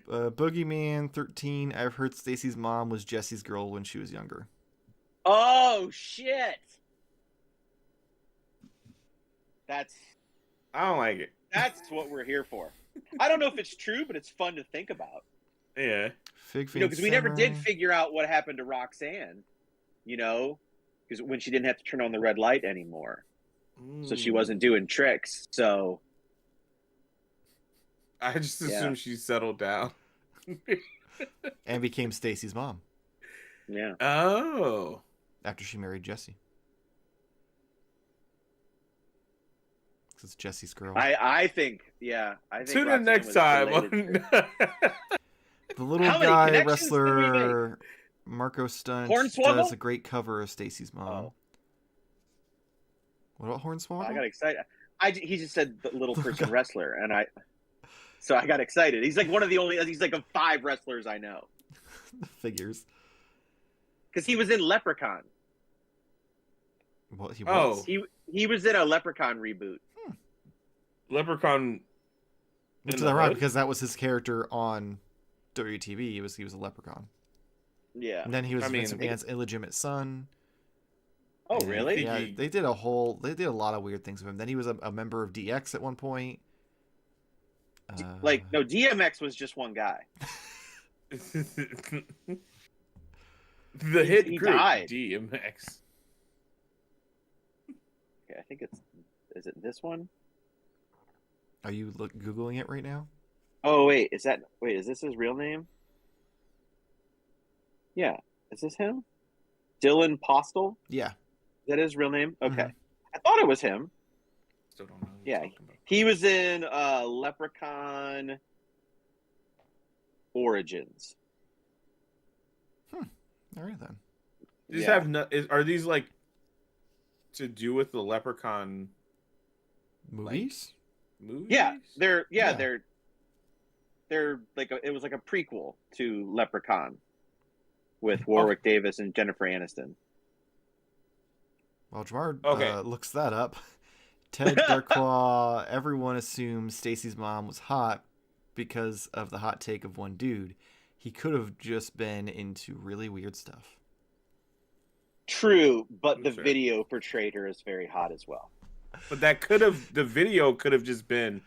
Boogeyman 13. I've heard Stacy's mom was Jesse's girl when she was younger. Oh shit! That's I don't like it. what we're here for. I don't know if it's true, but it's fun to think about. Yeah. Fig Because we never did figure out what happened to Roxanne. Because when she didn't have to turn on the red light anymore, so she wasn't doing tricks. So I just assumed she settled down. And became Stacy's mom yeah. Oh. after she married Jesse. It's Jesse's girl. I think. I think Tune in Roxanne next was time. related on- The little How many guy connections can we wrestler Marco Stunt Hornswoggle? does a great cover of Stacy's mom. Oh. What about Hornswoggle? I got excited. He just said the little person wrestler, and I got excited. He's like one of the only. He's like of 5 wrestlers I know. Figures. Because he was in Leprechaun. Well, he Oh. was. He was in a Leprechaun reboot. Leprechaun. Which in is the ironic hood? because that was his character on WTV. He was a leprechaun. Yeah. And then he was I mean, Vince McMahon's illegitimate son. Oh, And, really? Yeah, they did a lot of weird things with him. Then he was a member of DX at one point. No, DMX was just one guy. The hit he group died. DMX. Okay, I think is it this one? Are you Googling it right now? Oh wait, is this his real name? Yeah, is this him? Dylan Postel? Yeah. Is that his real name? Okay, Mhm. I thought it was him. Still don't know who Yeah, you're talking about. he was in Leprechaun Origins. All right then. These Yeah. have are these like to do with the Leprechaun Movies? movies? Yeah, they're Yeah. like it was like a prequel to Leprechaun with Oh. Warwick Davis and Jennifer Aniston. Well, Jarmar Okay. looks that up. Ted Darkclaw, everyone assumes Stacy's mom was hot because of the hot take of one dude. He could have just been into really weird stuff. True, but the That's fair. video portrayed her as very hot as well. But the video could have just been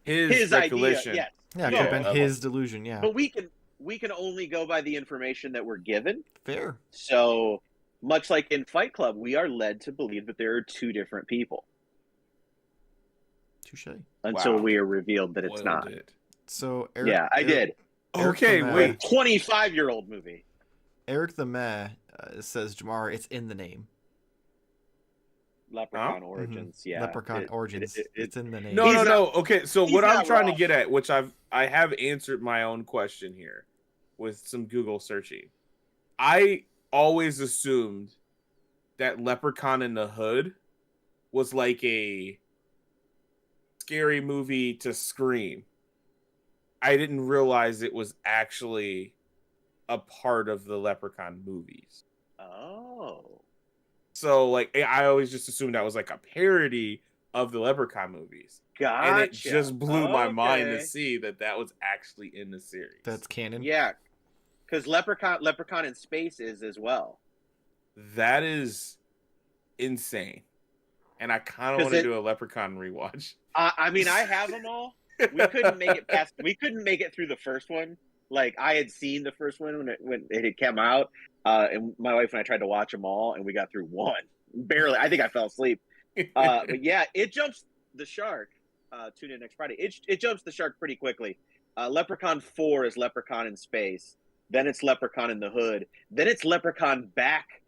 his Idea, recollection. yes. Yeah, it No, could have been okay. his delusion, yeah. But we can only go by the information that we're given. Fair. So much like in Fight Club, we are led to believe that there are two different people Touche. until Wow. we are revealed that it's Spoiled not. it. So Eric, Yeah, I did. Eric Okay, the Meh- wait. 25-year-old movie. Eric the Meh says, Jamar, it's in the name. Leprechaun Huh? Origins. Mhm. Yeah. Leprechaun Origins. It's in the name. No, He's no, not- no. Okay, so he's what I'm not trying wrong. to get at, which I have answered my own question here with some Google searching. I always assumed that Leprechaun in the Hood was like a scary movie to Scream. I didn't realize it was actually a part of the Leprechaun movies. Oh. So like I always just assumed that was like a parody of the Leprechaun movies. Gotcha. And it just blew my mind to Okay. see that was actually in the series. That's canon. Yeah. Because Leprechaun in Space is as well. That is insane. And I kind of 'Cause want to it- do a Leprechaun rewatch. I mean, I have them all. We couldn't make it past. We couldn't make it through the first one. Like I had seen the first one when it had come out, and my wife and I tried to watch them all, and we got through one barely. I think I fell asleep. But yeah, it jumps the shark. Tune in next Friday. It jumps the shark pretty quickly. Leprechaun 4 is Leprechaun in Space. Then it's Leprechaun in the Hood. Then it's Leprechaun back.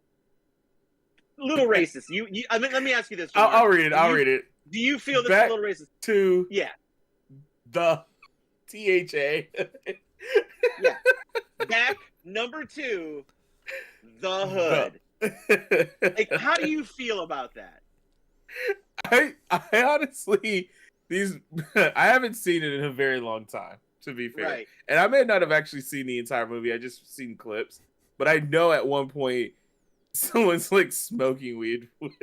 Little racist. I mean, let me ask you this. Jamar. I'll read it. I'll read it. Do you feel this Back- is a little racist? To Yeah. the THA. Yeah. Back number 2, the Hood. Like, how do you feel about that? I honestly I haven't seen it in a very long time, to be fair. Right. And I may not have actually seen the entire movie. I just seen clips. But I know at one point someone's like smoking weed with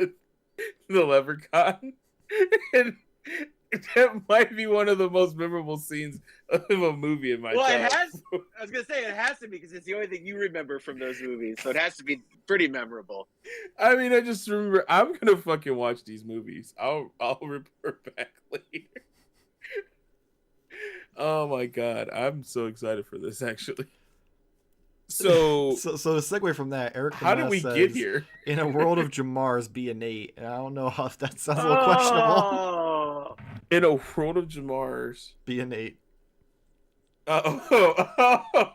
the leprechaun. And that might be one of the most memorable scenes of a movie in my Well, it childhood. has. I was gonna say it has to be because it's the only thing you remember from those movies, so it has to be pretty memorable. I mean, I just remember I'm gonna fucking watch these movies. I'll report back later. Oh my god, I'm so excited for this actually. So So to segue from that, Eric the how Meh did we says, get here? in a world of Jamar's, be a Nate. And I don't know if that sounds a little questionable. Oh, In a world of Jamar's. Be a Nate.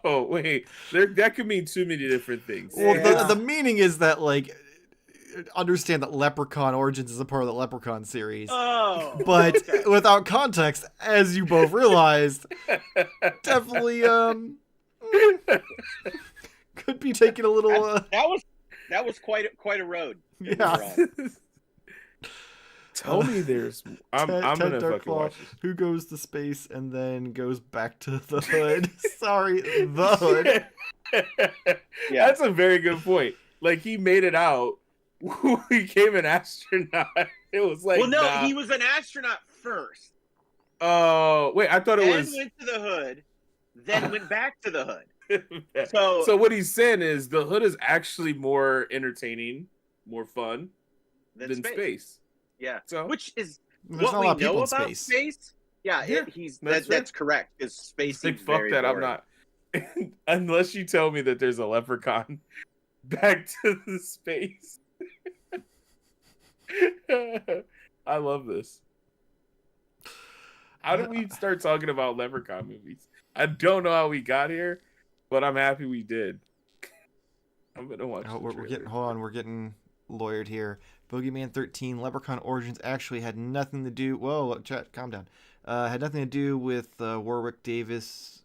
Wait. That could mean too many different things. Well, Yeah. the meaning is that, like, understand that Leprechaun Origins is a part of the Leprechaun series. oh. But Okay. without context, as you both realized, definitely could be taking a little that was quite a road. that we yeah. were on. Tell me there's I'm Ted gonna fucking Darkclaw, watch this. who goes to space and then goes back to the hood. Sorry, the hood. Yeah. That's a very good point. Like he made it out, he became an astronaut. It was like, Well, no, nah. he was an astronaut first. Oh wait, I thought it Then was. went to the Hood. Then went back to the Hood. so So, what he's saying is the hood is actually more entertaining, more fun then than space. Yeah. So Which is There's what not a we lot of people know in about space. space. Yeah, Yeah, he's that's that's correct. Because space like is fuck very that. boring. Unless you tell me that there's a leprechaun back to the space. I love this. How did we start talking about leprechaun movies? I don't know how we got here, but I'm happy we did. I'm gonna watch. Oh, we're getting lawyered here. Boogeyman 13, Leprechaun Origins actually had nothing to do. Whoa, chat, calm down. Had nothing to do with Warwick Davis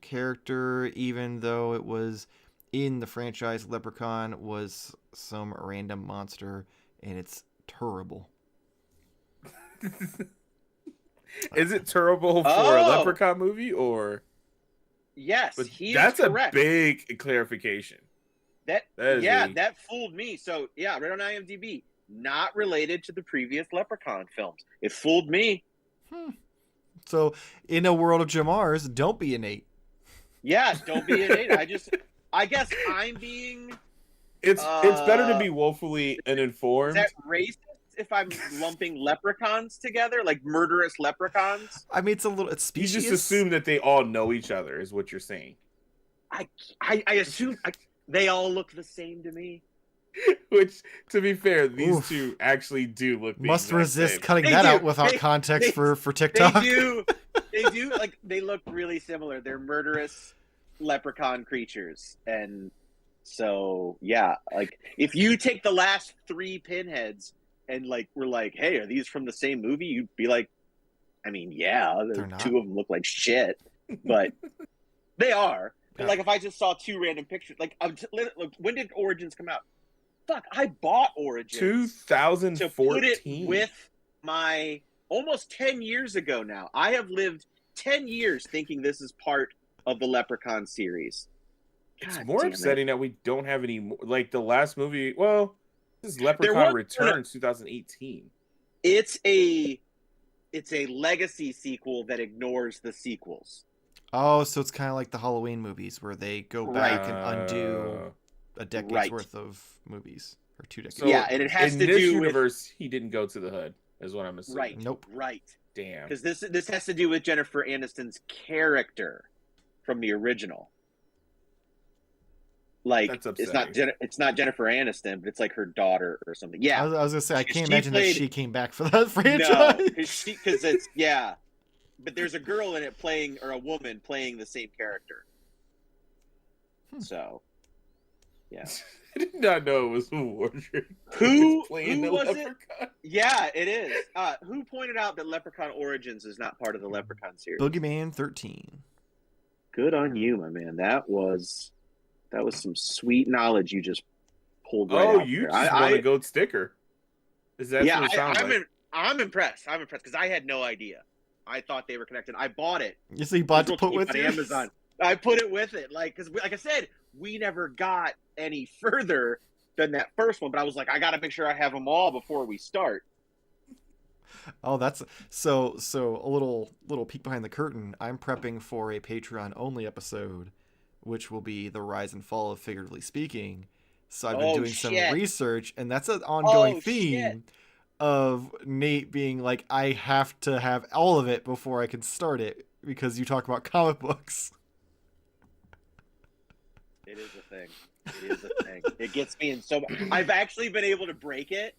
character, even though it was in the franchise. Leprechaun was some random monster, and it's terrible. Is it terrible for a Leprechaun movie, or? Yes, But he that's is correct. a big clarification. That fooled me. So yeah, right on IMDb, not related to the previous Leprechaun films. It fooled me. So, in a world of Jarmars, don't be innate. Yeah, don't be innate. I guess I'm being. It's better to be woefully uninformed. Is that racist if I'm lumping leprechauns together, like murderous leprechauns? I mean, it's You specious. just assume that they all know each other, is what you're saying. I assume they all look the same to me. Which, to be fair, these two actually do look. Must resist same. cutting They that do. out without context for TikTok. They do. Like they look really similar. They're murderous leprechaun creatures, and so yeah. Like if you take the last 3 pinheads and like we're like, hey, are these from the same movie? You'd be like, I mean, yeah, They're not. 2 of them look like shit, but they are. But like if I just saw 2 random pictures, like when did Origins come out? Fuck, I bought Origins 2014. to put it with my almost 10 years ago now. I have lived 10 years thinking this is part of the Leprechaun series. It's God more damn upsetting that we don't have any more. Like the last movie, well, this is Leprechaun Returns 2018. It's a legacy sequel that ignores the sequels. Oh, so it's kind of like the Halloween movies where they go back and undo a decade's worth of movies, or 2 decades. So yeah, and it has in to this do universe, he didn't go to the hood, is what I'm assuming. Right. Nope. Right. Damn. Because this has to do with Jennifer Aniston's character from the original. Like That's it's not Jennifer Aniston, but it's like her daughter or something. Yeah, I was gonna say I can't She imagine that played- she came back for that franchise. no, because it's but there's a girl in it playing, or a woman playing the same character. So, yeah. I did not know it was a wardrobe. Who playing the was it? Leprechaun. Yeah, it is. Who pointed out that Leprechaun Origins is not part of the Leprechaun series? Boogeyman 13. Good on you, my man. That was some sweet knowledge you just pulled right out You there. just want a goat sticker. Is that what it sounds like? I'm impressed. I'm impressed because I had no idea. I thought they were connected. I bought it. You see, you bought to It's put cheap with on you? Amazon. I put it with it, because like I said, we never got any further than that first one. But I was like, I got to make sure I have them all before we start. Oh, that's so a little peek behind the curtain. I'm prepping for a Patreon only episode, which will be the rise and fall of Figuratively Speaking. So I've been doing some research, and that's an ongoing theme of Nate being like, I have to have all of it before I can start it because you talk about comic books. It is a thing. It is a thing. It gets me in so much. I've actually been able to break it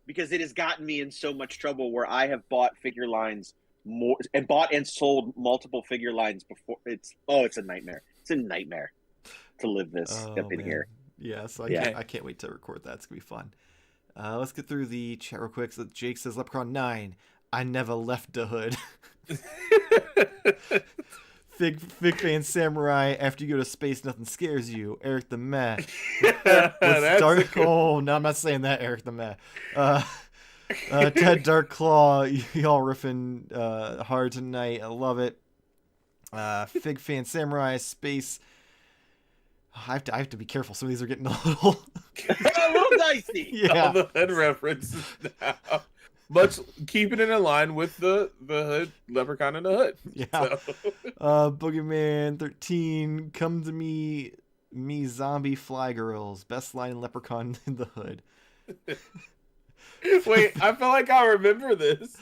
because it has gotten me in so much trouble where I have bought figure lines more and bought and sold multiple figure lines before. It's a nightmare. It's a nightmare to live this up in here. Yeah, so Yeah. I can't wait to record that. It's gonna be fun. Let's get through the chat real quick. So Jake says, Leprechaun 9, I never left the hood. Fig fan samurai, after you go to space, nothing scares you. Eric the Meh. Oh, no, I'm not saying that, Eric the Meh. Ted Dark Claw, y'all riffing hard tonight. I love it. Fig fan samurai, space. I have to be careful. Some of these are getting a little Dicey. Yeah. All the hood references now. Much keeping it in line with the hood, Leprechaun in the Hood. Yeah. So. Boogeyman 13, come to me zombie fly girls. Best line in Leprechaun in the Hood. Wait, I feel like I remember this.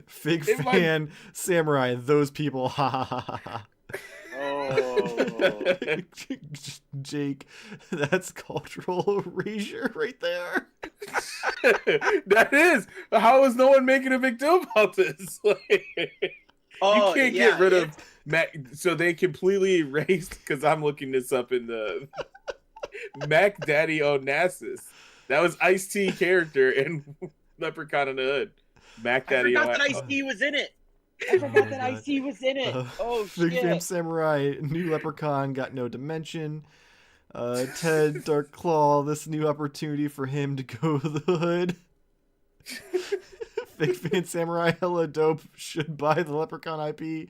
Fig fan samurai, those people. Ha ha ha ha ha. Oh. Jake, that's cultural erasure right there. That is. How is no one making a big deal about this? Oh, you can't yeah, get rid of Mac. So they completely erased, because I'm looking this up in the Mac Daddy Onassis. That was Ice-T character in Leprechaun in the Hood. Mac I Daddy forgot that Onassis. Ice-T was in it. I forgot that Ice-T was in it. Oh, Fig Fam shit. Samurai, new Leprechaun, got no dimension. Ted Dark Claw, this new opportunity for him to go the hood. Fig Fan Samurai, hella dope, should buy the Leprechaun IP.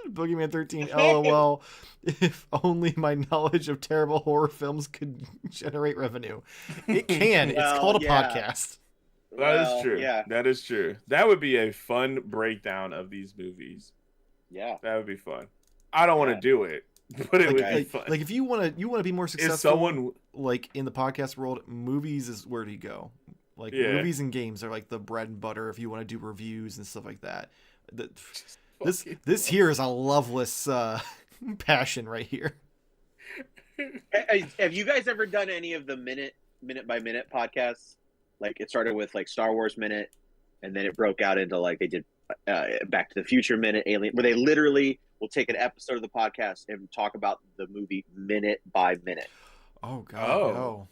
Boogeyman 13, LOL. If only my knowledge of terrible horror films could generate revenue. It can. It's Well, called a yeah. podcast. That is Well, true. Yeah. That is true. That would be a fun breakdown of these movies. Yeah. That would be fun. I don't want Yeah. to do it, but it would be Like, fun. like if you want to be more successful, If someone, like in the podcast world, movies is where to go. Like Yeah. movies and games are like the bread and butter if you want to do reviews and stuff like that. This here is a loveless passion right here. Have you guys ever done any of the minute by minute podcasts? Like it started with like Star Wars Minute, and then it broke out into like they did Back to the Future Minute, Alien, where they literally will take an episode of the podcast and talk about the movie minute by minute. Oh god. Oh. No.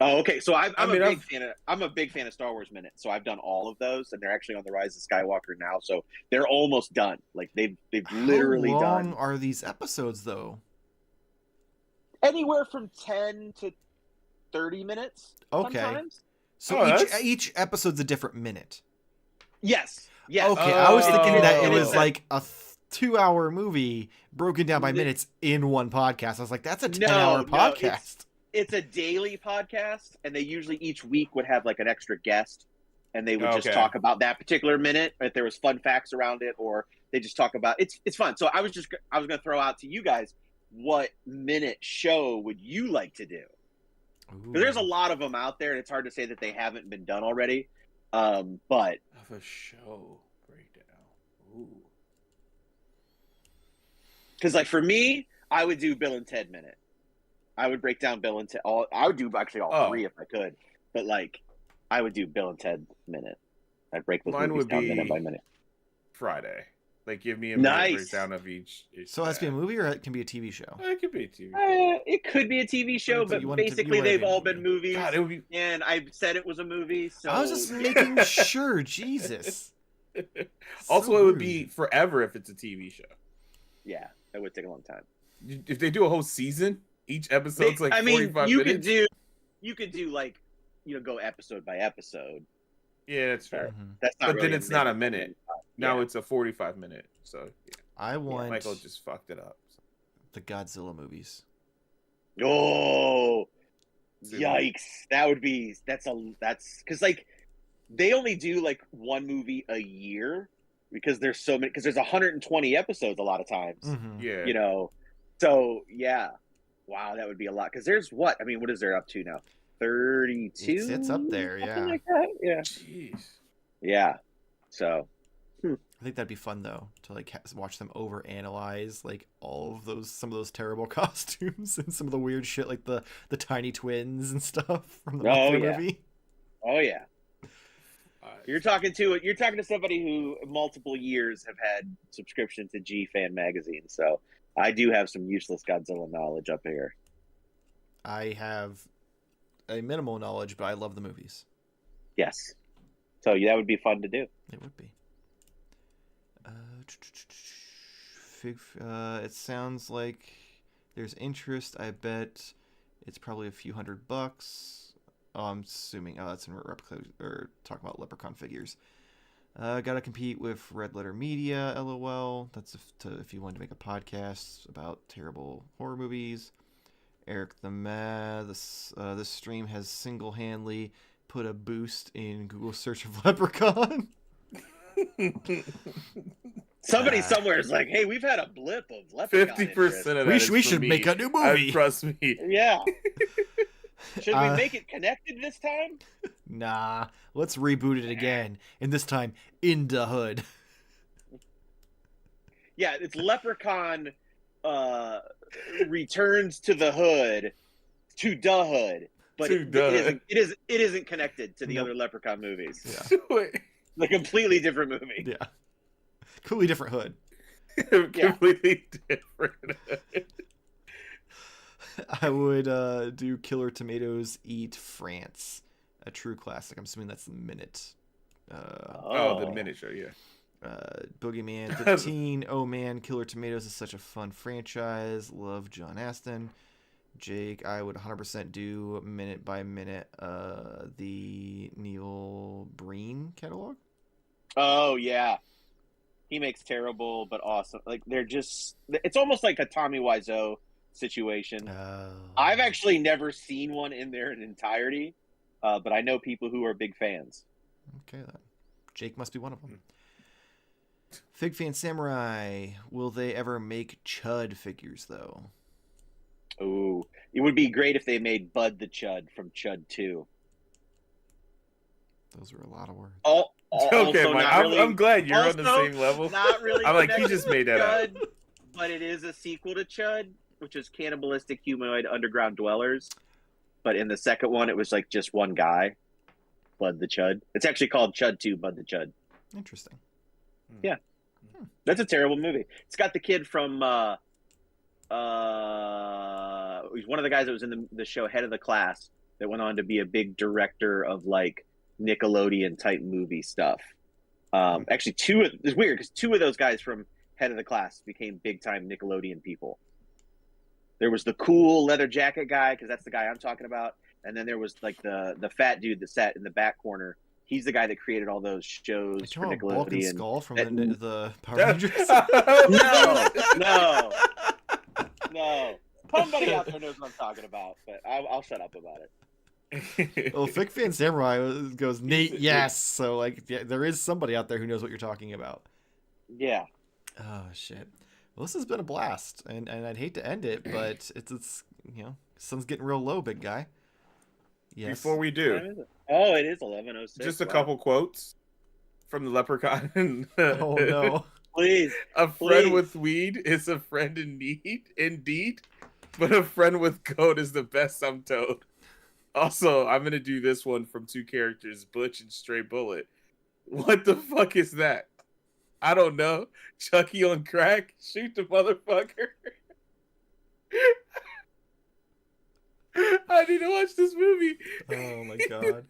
Oh, okay. So I'm mean, a big fan of Star Wars Minute. So I've done all of those, and they're actually on the Rise of Skywalker now. So they're almost done. Like they've literally How long done are these episodes though? anywhere from 10 to 30 minutes. Okay. Sometimes. So Oh, each episode's a different minute. Yes. Yes. Okay, I was thinking that it And was it's like a 2-hour movie broken down by No. minutes in one podcast. I was like, that's a No, 10-hour no, podcast. It's a daily podcast, and they usually each week would have like an extra guest, and they would just Okay. talk about that particular minute, if there was fun facts around it, or they just talk about it's fun. So I was going to throw out to you guys, what minute show would you like to do? Ooh. 'Cause there's a lot of them out there, and it's hard to say that they haven't been done already. But of a show breakdown. Ooh. because like for me, I would do Bill and Ted Minute. I would break down Bill and Ted. I would do actually all three if I could, but like I would do Bill and Ted Minute. I'd break those Mine movies would down be minute by minute. Friday. Like, give me a Nice. breakdown of each. So it has to be a movie or it can be a TV show? It could be a TV. It could be a TV show, But but you want it to- basically you want it to they've be a all movie. been movies. God, it would be. And I said it was a movie, so I was just making sure. Jesus. Also, So it would rude. be forever if it's a TV show. yeah, that would take a long time. If they do a whole season, each episode's like 45 you minutes. could do like go episode by episode. Yeah, that's fair. Mhm. That's not. But really then it's not a minute. Now Yeah. it's a 45 minute. So yeah, I want Michael just fucked it up. the Godzilla movies. Oh, See, yikes! That's because like they only do like one movie a year because there's so many, because there's 120 episodes a lot of times. Mhm. Yeah. So yeah, wow, that would be a lot, because there's what is there up to now? 32. It's up there, Something yeah. like that. Jeez. Yeah. So I think that'd be fun though to like watch them over analyze like some of those terrible costumes and some of the weird shit like the tiny twins and stuff from the Muppet yeah. movie. oh yeah, you're talking to somebody who multiple years have had subscription to G Fan magazine. So I do have some useless Godzilla knowledge up here. I have a minimal knowledge, but I love the movies. Yes. So that would be fun to do. It would be. It sounds like there's interest. I bet it's probably a few $100. Oh, I'm assuming. Oh, that's in replica or talking about Leprechaun figures. Gotta compete with Red Letter Media. LOL. That's if you wanted to make a podcast about terrible horror movies. Eric the Mad. This stream has single-handedly put a boost in Google search of Leprechaun. Somebody somewhere is like, "Hey, we've had a blip of Leprechaun 50% of that. We is we for should me. make a new movie. Trust me. interest." Yeah. Should we Uh, make it connected this time? Nah, let's reboot it again, and this time in the hood. Yeah, it's Leprechaun returns to the hood, to the hood, but it isn't connected to the other Leprechaun movies. Yeah. Wait. A completely different movie. Yeah. Completely different hood. Completely different. I would do Killer Tomatoes Eat France, a true classic. I'm assuming that's the minute. The minute show, yeah. Boogeyman 15. Oh man, Killer Tomatoes is such a fun franchise. Love John Aston. Jake, I would 100% do minute by minute the Neil Breen catalog. Oh yeah, he makes terrible but awesome. Like it's almost like a Tommy Wiseau situation. I've actually never seen one in their entirety, but I know people who are big fans. Okay then, Jake must be one of them. Fig Fan Samurai, will they ever make Chud figures though? Ooh, it would be great if they made Bud the Chud from Chud 2. Those were a lot of words. Okay, Mike, I'm glad you're on the same level. Not really. I'm like, he just made that Chud, up. But it is a sequel to Chud, which is Cannibalistic Humanoid Underground Dwellers. But in the second one, it was like just one guy, Bud the Chud. It's actually called Chud 2, Bud the Chud. Interesting. Yeah. That's a terrible movie. It's got the kid from he's one of the guys that was in the show Head of the Class that went on to be a big director of like Nickelodeon type movie stuff. Actually, it's weird because two of those guys from Head of the Class became big time Nickelodeon people. There was the cool leather jacket guy, because that's the guy I'm talking about, and then there was like the fat dude that sat in the back corner. He's the guy that created all those shows for Nickelodeon. Bulk and Skull from the Power Rangers? No. Somebody out there knows what I'm talking about, but I'll shut up about it. Well, Fig Fan Samurai goes, Nate, yes. So, like, yeah, there is somebody out there who knows what you're talking about. Yeah. Oh, shit. Well, this has been a blast, and I'd hate to end it, but it's sun's getting real low, big guy. Yes. Before we do. It is 11:06. Just a couple quotes from the Leprechaun. Oh, no. Please. A friend with weed is a friend in need, indeed, but a friend with goat is the best, I'm told. Also, I'm going to do this one from two characters, Butch and Stray Bullet. What the fuck is that? I don't know. Chucky on crack? Shoot the motherfucker. I need to watch this movie. Oh, my God.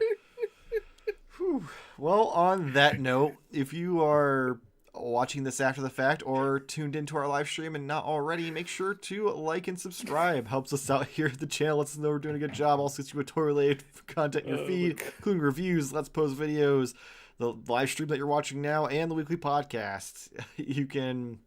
Whew. Well, on that note, if you are watching this after the fact or tuned into our live stream and not already, make sure to like and subscribe. Helps us out here at the channel. Lets us know we're doing a good job. Also gets you a toy-related content in your feed, including reviews, Let's Pose videos, the live stream that you're watching now, and the weekly podcast. You can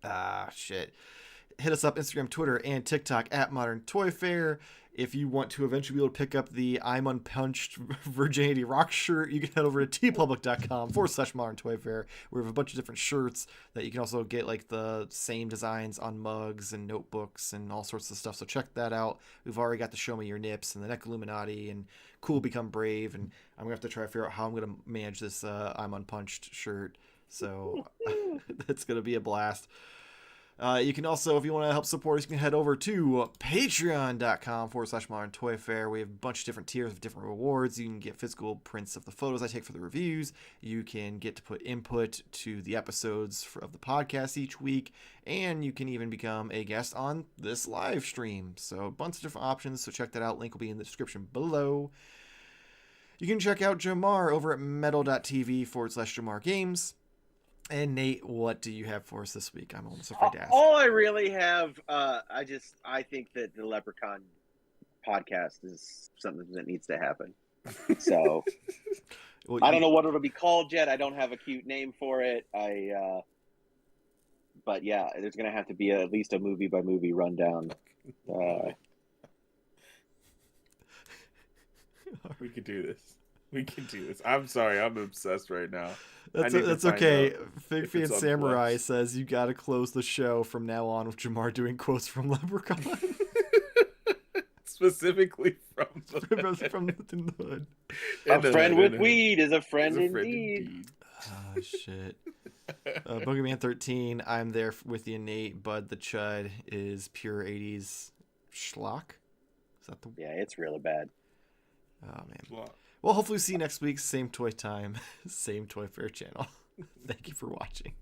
hit us up Instagram, Twitter, and TikTok at Modern Toy Fair. If you want to eventually be able to pick up the I'm Unpunched Virginity Rock shirt, you can head over to tpublic.com/Modern Toy Fair. We have a bunch of different shirts that you can also get, like the same designs on mugs and notebooks and all sorts of stuff. So check that out. We've already got the Show Me Your Nips and the Neck Illuminati and Cool Become Brave. And I'm going to have to try to figure out how I'm going to manage this I'm Unpunched shirt. So it's going to be a blast. You can also, if you want to help support us, you can head over to patreon.com/Modern Toy Fair. We have a bunch of different tiers of different rewards. You can get physical prints of the photos I take for the reviews. You can get to put input to the episodes of the podcast each week. And you can even become a guest on this live stream. So a bunch of different options. So check that out. Link will be in the description below. You can check out Jarmar over at metal.tv/Jarmar Games. And Nate, what do you have for us this week? I'm almost afraid to ask. All I really have, I think that the Leprechaun podcast is something that needs to happen. So Well, I don't know what it'll be called yet. I don't have a cute name for it. But yeah, there's gonna have to be at least a movie by movie rundown. We can do this. I'm sorry, I'm obsessed right now. That's okay. Fig Fan Samurai says you got to close the show from now on with Jarmar doing quotes from Leprechaun. Specifically from the hood. A friend with weed is a friend indeed. Oh, shit. Boogeyman 13, I'm there with the innate. Bud the Chud is pure 80s schlock. Is that the... Yeah, it's really bad. Oh, man. Well, Well, hopefully see you next week. Same toy time, same Toy Fair channel. Thank you for watching.